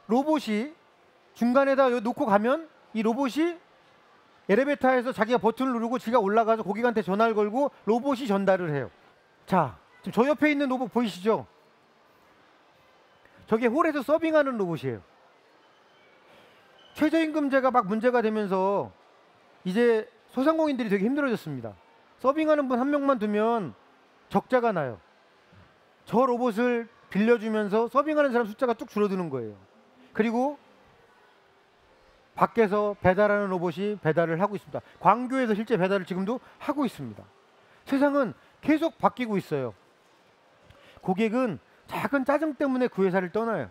로봇이 중간에다 놓고 가면 이 로봇이 엘리베이터에서 자기가 버튼을 누르고 지가 올라가서 고객한테 전화를 걸고 로봇이 전달을 해요. 자, 지금 저 옆에 있는 로봇 보이시죠? 저게 홀에서 서빙하는 로봇이에요. 최저임금제가 막 문제가 되면서 이제 소상공인들이 되게 힘들어졌습니다. 서빙하는 분 한 명만 두면 적자가 나요. 저 로봇을 빌려주면서 서빙하는 사람 숫자가 뚝 줄어드는 거예요. 그리고 밖에서 배달하는 로봇이 배달을 하고 있습니다. 광교에서 실제 배달을 지금도 하고 있습니다. 세상은 계속 바뀌고 있어요. 고객은 작은 짜증 때문에 그 회사를 떠나요.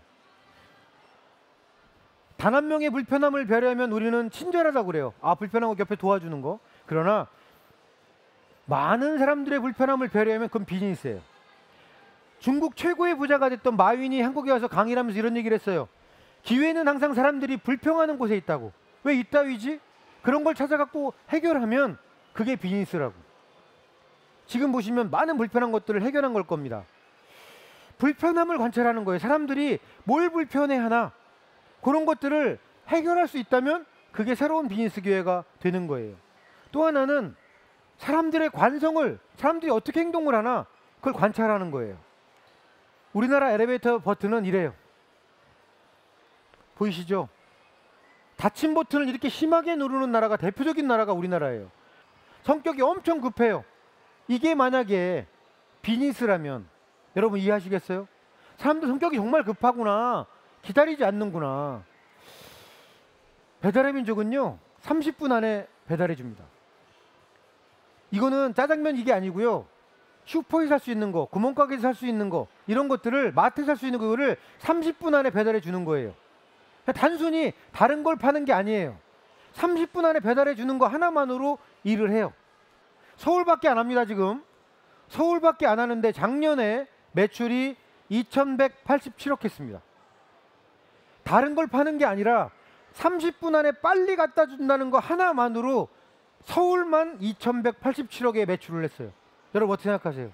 단 한 명의 불편함을 배려하면 우리는 친절하다고 그래요. 아, 불편한 거 옆에 도와주는 거. 그러나 많은 사람들의 불편함을 배려하면 그건 비즈니스예요. 중국 최고의 부자가 됐던 마윈이 한국에 와서 강의를 하면서 이런 얘기를 했어요. 기회는 항상 사람들이 불평하는 곳에 있다고. 왜 이따위지? 그런 걸 찾아갖고 해결하면 그게 비즈니스라고. 지금 보시면 많은 불편한 것들을 해결한 걸 겁니다. 불편함을 관찰하는 거예요. 사람들이 뭘 불편해하나 그런 것들을 해결할 수 있다면 그게 새로운 비즈니스 기회가 되는 거예요. 또 하나는 사람들의 관성을, 사람들이 어떻게 행동을 하나 그걸 관찰하는 거예요. 우리나라 엘리베이터 버튼은 이래요. 보이시죠? 닫힌 버튼을 이렇게 심하게 누르는 나라가 대표적인 나라가 우리나라예요. 성격이 엄청 급해요. 이게 만약에 비즈니스라면 여러분 이해하시겠어요? 사람들 성격이 정말 급하구나. 기다리지 않는구나. 배달의 민족은요 30분 안에 배달해 줍니다. 이거는 짜장면 이게 아니고요. 슈퍼에 살 수 있는 거, 구멍가게에서 살 수 있는 거, 이런 것들을 마트에 살 수 있는 거를 30분 안에 배달해 주는 거예요. 단순히 다른 걸 파는 게 아니에요. 30분 안에 배달해 주는 거 하나만으로 일을 해요. 서울밖에 안 합니다. 지금 서울밖에 안 하는데 작년에 매출이 2187억 했습니다. 다른 걸 파는 게 아니라 30분 안에 빨리 갖다 준다는 거 하나만으로 서울만 2187억의 매출을 했어요. 여러분 어떻게 생각하세요?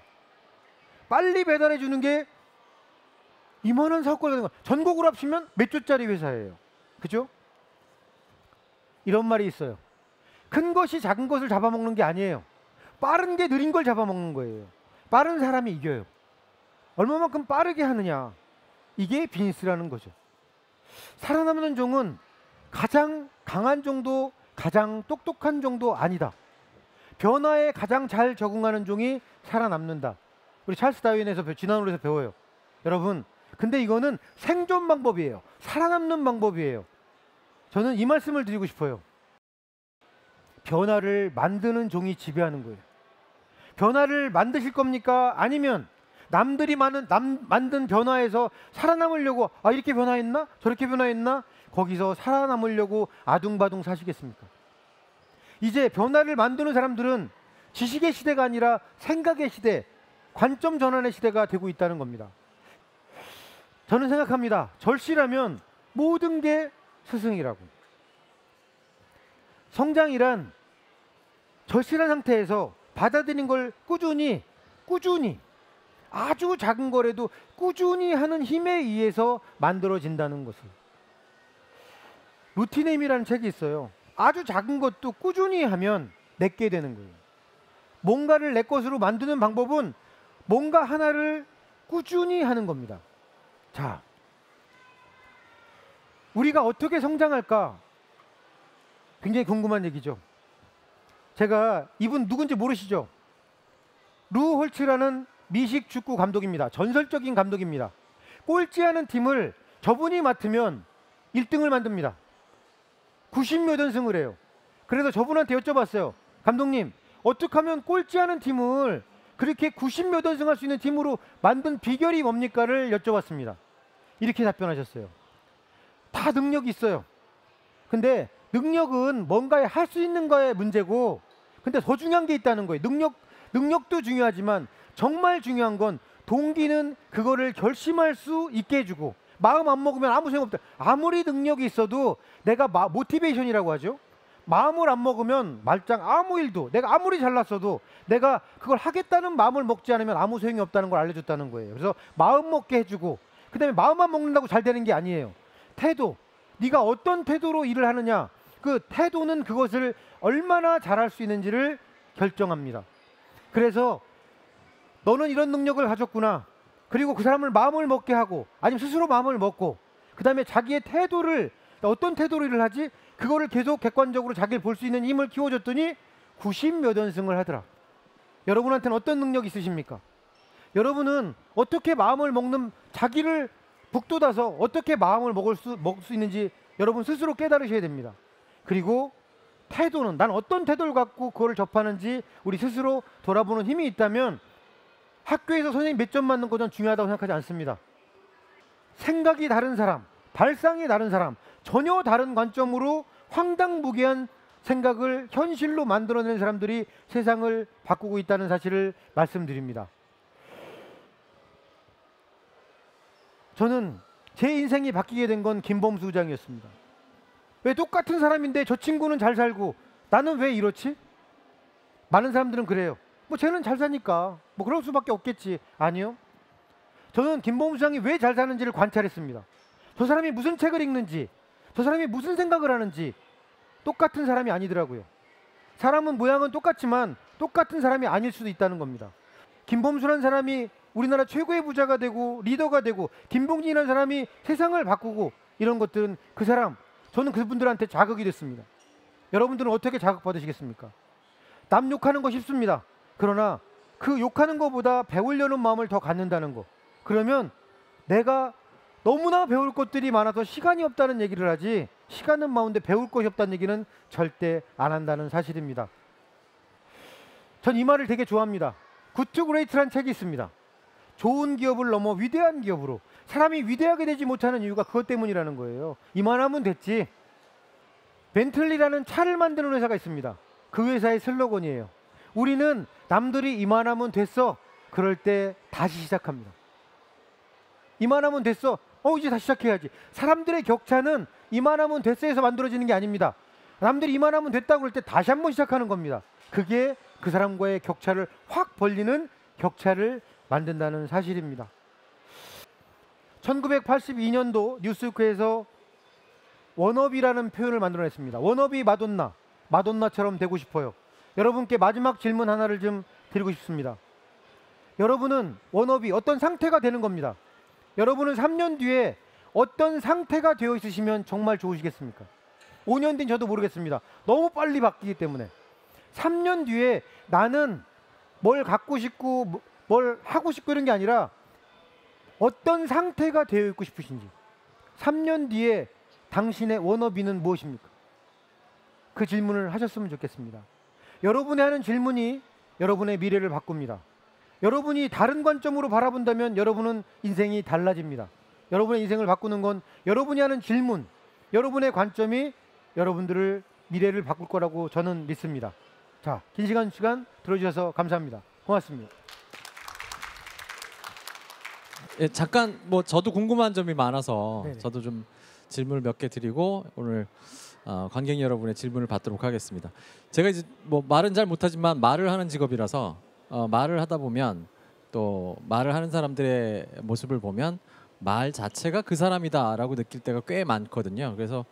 빨리 배달해 주는 게 이만한 사업거리가 되는 거예요. 전국으로 합치면 몇 조짜리 회사예요. 그죠? 이런 말이 있어요. 큰 것이 작은 것을 잡아먹는 게 아니에요. 빠른 게 느린 걸 잡아먹는 거예요. 빠른 사람이 이겨요. 얼마만큼 빠르게 하느냐. 이게 비즈니스라는 거죠. 살아남는 종은 가장 강한 종도 가장 똑똑한 종도 아니다. 변화에 가장 잘 적응하는 종이 살아남는다. 우리 찰스 다윈에서 지난홀에서 배워요. 여러분 근데 이거는 생존 방법이에요. 살아남는 방법이에요. 저는 이 말씀을 드리고 싶어요. 변화를 만드는 종이 지배하는 거예요. 변화를 만드실 겁니까? 아니면 남들이 만든 변화에서 살아남으려고 이렇게 변화했나? 저렇게 변화했나? 거기서 살아남으려고 아둥바둥 사시겠습니까? 이제 변화를 만드는 사람들은 지식의 시대가 아니라 생각의 시대, 관점 전환의 시대가 되고 있다는 겁니다. 저는 생각합니다. 절실하면 모든 게 스승이라고. 성장이란 절실한 상태에서 받아들인 걸 꾸준히 아주 작은 거라도 꾸준히 하는 힘에 의해서 만들어진다는 것을. 루틴의 힘이라는 책이 있어요. 아주 작은 것도 꾸준히 하면 내게 되는 거예요. 뭔가를 내 것으로 만드는 방법은 뭔가 하나를 꾸준히 하는 겁니다. 자, 우리가 어떻게 성장할까? 굉장히 궁금한 얘기죠. 제가 이분 누군지 모르시죠? 루 홀츠라는 미식 축구 감독입니다. 전설적인 감독입니다. 꼴찌하는 팀을 저분이 맡으면 1등을 만듭니다. 90몇 연승을 해요. 그래서 저분한테 여쭤봤어요. 감독님, 어떻게 하면 꼴찌하는 팀을 그렇게 90몇 연승할 수 있는 팀으로 만든 비결이 뭡니까를 여쭤봤습니다. 이렇게 답변하셨어요. 다 능력이 있어요. 근데 능력은 뭔가에 할 수 있는 거의 문제고, 근데 더 중요한 게 있다는 거예요. 능력도 중요하지만 정말 중요한 건 동기는 그거를 결심할 수 있게 해주고, 마음 안 먹으면 아무 소용없다. 아무리 능력이 있어도 내가 모티베이션이라고 하죠. 마음을 안 먹으면 말짱 아무 일도, 내가 아무리 잘났어도 내가 그걸 하겠다는 마음을 먹지 않으면 아무 소용이 없다는 걸 알려줬다는 거예요. 그래서 마음 먹게 해주고, 그 다음에 마음만 먹는다고 잘 되는 게 아니에요. 태도, 네가 어떤 태도로 일을 하느냐, 그 태도는 그것을 얼마나 잘할 수 있는지를 결정합니다. 그래서 너는 이런 능력을 가졌구나, 그리고 그 사람을 마음을 먹게 하고, 아니면 스스로 마음을 먹고, 그 다음에 자기의 태도를, 어떤 태도로 일을 하지, 그거를 계속 객관적으로 자기를 볼 수 있는 힘을 키워줬더니 90몇 연승을 하더라. 여러분한테는 어떤 능력이 있으십니까? 여러분은 어떻게 마음을 먹는, 자기를 북돋아서 어떻게 마음을 먹을 수 있는지 여러분 스스로 깨달으셔야 됩니다. 그리고 태도는, 난 어떤 태도를 갖고 그거를 접하는지 우리 스스로 돌아보는 힘이 있다면 학교에서 선생님 몇 점 맞는 거 전 중요하다고 생각하지 않습니다. 생각이 다른 사람, 발상이 다른 사람, 전혀 다른 관점으로 황당무계한 생각을 현실로 만들어내는 사람들이 세상을 바꾸고 있다는 사실을 말씀드립니다. 저는 제 인생이 바뀌게 된 건 김범수 의장이었습니다. 왜 똑같은 사람인데 저 친구는 잘 살고 나는 왜 이렇지? 많은 사람들은 그래요. 뭐 쟤는 잘 사니까 뭐 그럴 수밖에 없겠지. 아니요. 저는 김범수 의장이 왜 잘 사는지를 관찰했습니다. 저 사람이 무슨 책을 읽는지, 저 사람이 무슨 생각을 하는지. 똑같은 사람이 아니더라고요. 사람은 모양은 똑같지만 똑같은 사람이 아닐 수도 있다는 겁니다. 김범수라는 사람이 우리나라 최고의 부자가 되고 리더가 되고, 김봉진이라는 사람이 세상을 바꾸고, 이런 것들은 그 사람, 저는 그분들한테 자극이 됐습니다. 여러분들은 어떻게 자극받으시겠습니까? 남 욕하는 거 쉽습니다. 그러나 그 욕하는 것보다 배우려는 마음을 더 갖는다는 거, 그러면 내가 너무나 배울 것들이 많아서 시간이 없다는 얘기를 하지, 시간은 많은데 배울 것이 없다는 얘기는 절대 안 한다는 사실입니다. 전 이 말을 되게 좋아합니다. 굿 투 그레이트라는 책이 있습니다. 좋은 기업을 넘어 위대한 기업으로. 사람이 위대하게 되지 못하는 이유가 그것 때문이라는 거예요. 이만하면 됐지. 벤틀리라는 차를 만드는 회사가 있습니다. 그 회사의 슬로건이에요. 우리는 남들이 이만하면 됐어, 그럴 때 다시 시작합니다. 이만하면 됐어, 이제 다시 시작해야지. 사람들의 격차는 이만하면 됐어에서 만들어지는 게 아닙니다. 남들이 이만하면 됐다고 할 때 다시 한번 시작하는 겁니다. 그게 그 사람과의 격차를 확 벌리는 격차를 만든다는 사실입니다. 1982년도 뉴스위크에서 워너비라는 표현을 만들어냈습니다. 워너비 마돈나, 마돈나처럼 되고 싶어요. 여러분께 마지막 질문 하나를 좀 드리고 싶습니다. 여러분은 워너비, 어떤 상태가 되는 겁니다. 여러분은 3년 뒤에 어떤 상태가 되어 있으시면 정말 좋으시겠습니까? 5년 뒤는 저도 모르겠습니다. 너무 빨리 바뀌기 때문에. 3년 뒤에 나는 뭘 갖고 싶고 뭘 하고 싶고 이런 게 아니라 어떤 상태가 되어 있고 싶으신지. 3년 뒤에 당신의 워너비는 무엇입니까? 그 질문을 하셨으면 좋겠습니다. 여러분이 하는 질문이 여러분의 미래를 바꿉니다. 여러분이 다른 관점으로 바라본다면 여러분은 인생이 달라집니다. 여러분의 인생을 바꾸는 건 여러분이 하는 질문, 여러분의 관점이 여러분들을, 미래를 바꿀 거라고 저는 믿습니다. 자, 긴 시간 들어주셔서 감사합니다. 고맙습니다. 예, 잠깐 저도 궁금한 점이 많아서 네네. 저도 좀 질문을 몇 개 드리고 오늘 관객 여러분의 질문을 받도록 하겠습니다. 제가 이제 말은 잘 못하지만 말을 하는 직업이라서 말을 하다 보면, 또 말을 하는 사람들의 모습을 보면 말 자체가 그 사람이다라고 느낄 때가 꽤 많거든요. 그래서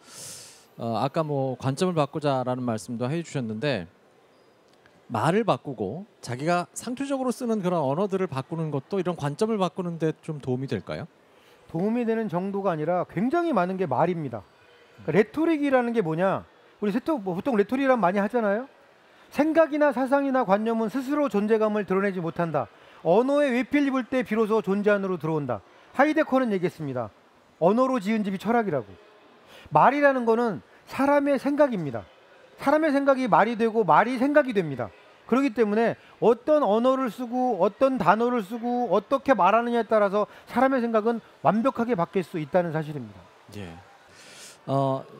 아까 관점을 바꾸자라는 말씀도 해주셨는데, 말을 바꾸고 자기가 상투적으로 쓰는 그런 언어들을 바꾸는 것도 이런 관점을 바꾸는 데 좀 도움이 될까요? 도움이 되는 정도가 아니라 굉장히 많은 게 말입니다. 그러니까 레토릭이라는 게 뭐냐? 우리 보통 레토릭이란 많이 하잖아요. 생각이나 사상이나 관념은 스스로 존재감을 드러내지 못한다. 언어에 외필 입을 때 비로소 존재 안으로 들어온다. 하이데커는 얘기했습니다. 언어로 지은 집이 철학이라고. 말이라는 거는 사람의 생각입니다. 사람의 생각이 말이 되고 말이 생각이 됩니다. 그렇기 때문에 어떤 언어를 쓰고 어떤 단어를 쓰고 어떻게 말하느냐에 따라서 사람의 생각은 완벽하게 바뀔 수 있다는 사실입니다. 예.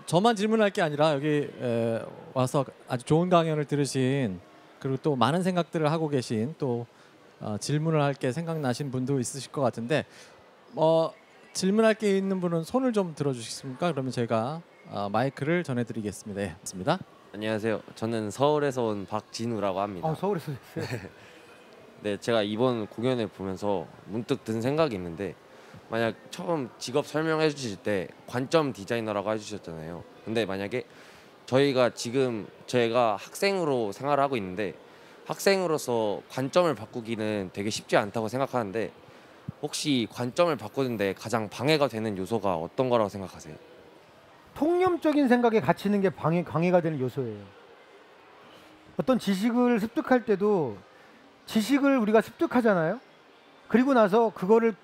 저만 질문할 게 아니라 여기 와서 아주 좋은 강연을 들으신 그리고 또 많은 생각들을 하고 계신 또 질문을 할 게 생각나신 분도 있으실 것 같은데 질문할 게 있는 분은 손을 좀 들어주시겠습니까? 그러면 제가 마이크를 전해드리겠습니다. 예, 맞습니다. 안녕하세요. 저는 서울에서 온 박진우라고 합니다. 서울에서 오셨어요? 네, 제가 이번 공연을 보면서 문득 든 생각이 있는데 만약 처음 직업 설명해 주실 때 관점 디자이너라고 해주셨잖아요. 근데 만약에 제가 학생으로 생활을 하고 있는데 학생으로서 관점을 바꾸기는 되게 쉽지 않다고 생각하는데 혹시 관점을 바꾸는데 가장 방해가 되는 요소가 어떤 거라고 생각하세요? 통념적인 생각에 갇히는 게 방해가 되는 요소예요. 어떤 지식을 습득할 때도 지식을 우리가 습득하잖아요. 그리고 나서 그거를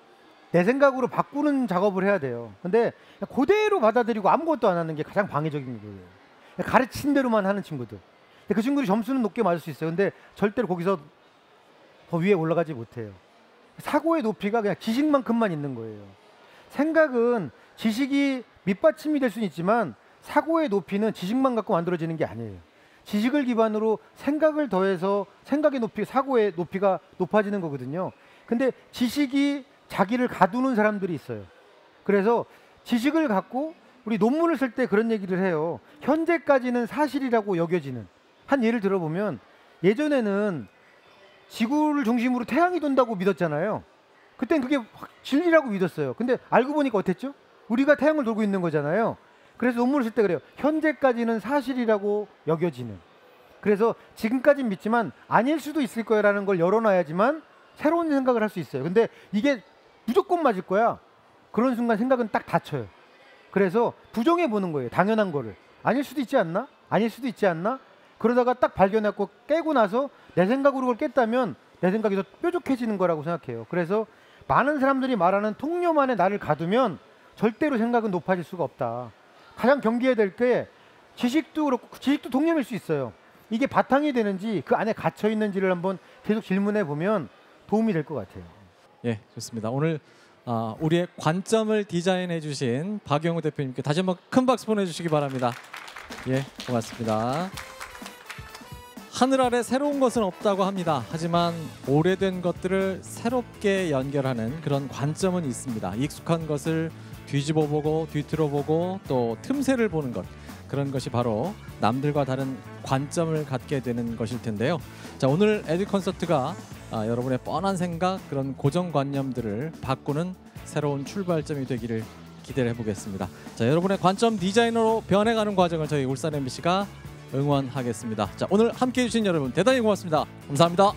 내 생각으로 바꾸는 작업을 해야 돼요. 근데 그대로 받아들이고 아무것도 안 하는 게 가장 방해적인 거예요. 가르친 대로만 하는 친구들. 그 친구들이 점수는 높게 맞을 수 있어요. 근데 절대로 거기서 더 위에 올라가지 못해요. 사고의 높이가 그냥 지식만큼만 있는 거예요. 생각은 지식이 밑받침이 될 수는 있지만 사고의 높이는 지식만 갖고 만들어지는 게 아니에요. 지식을 기반으로 생각을 더해서 생각의 높이, 사고의 높이가 높아지는 거거든요. 근데 지식이 자기를 가두는 사람들이 있어요. 그래서 지식을 갖고 우리 논문을 쓸 때 그런 얘기를 해요. 현재까지는 사실이라고 여겨지는. 한 예를 들어보면 예전에는 지구를 중심으로 태양이 돈다고 믿었잖아요. 그땐 그게 진리라고 믿었어요. 근데 알고 보니까 어땠죠? 우리가 태양을 돌고 있는 거잖아요. 그래서 논문을 쓸 때 그래요. 현재까지는 사실이라고 여겨지는. 그래서 지금까지는 믿지만 아닐 수도 있을 거라는 걸 열어놔야지만 새로운 생각을 할 수 있어요. 근데 이게 무조건 맞을 거야. 그런 순간 생각은 딱 닫혀요. 그래서 부정해 보는 거예요. 당연한 거를. 아닐 수도 있지 않나? 아닐 수도 있지 않나? 그러다가 딱 발견하고 깨고 나서 내 생각으로 그걸 깼다면 내 생각이 더 뾰족해지는 거라고 생각해요. 그래서 많은 사람들이 말하는 통념 안에 나를 가두면 절대로 생각은 높아질 수가 없다. 가장 경계해야 될 게 지식도 그렇고 지식도 통념일 수 있어요. 이게 바탕이 되는지 그 안에 갇혀 있는지를 한번 계속 질문해 보면 도움이 될 것 같아요. 예, 좋습니다. 오늘 우리의 관점을 디자인해 주신 박영우 대표님께 다시 한번 큰 박수 보내주시기 바랍니다. 예, 고맙습니다. 하늘 아래 새로운 것은 없다고 합니다. 하지만 오래된 것들을 새롭게 연결하는 그런 관점은 있습니다. 익숙한 것을 뒤집어보고 뒤틀어보고 또 틈새를 보는 것, 그런 것이 바로 남들과 다른 관점을 갖게 되는 것일 텐데요. 자, 오늘 에듀컨서트가 여러분의 뻔한 생각, 그런 고정관념들을 바꾸는 새로운 출발점이 되기를 기대를 해보겠습니다. 자, 여러분의 관점 디자이너로 변해가는 과정을 저희 울산 MBC가 응원하겠습니다. 자, 오늘 함께해 주신 여러분 대단히 고맙습니다. 감사합니다.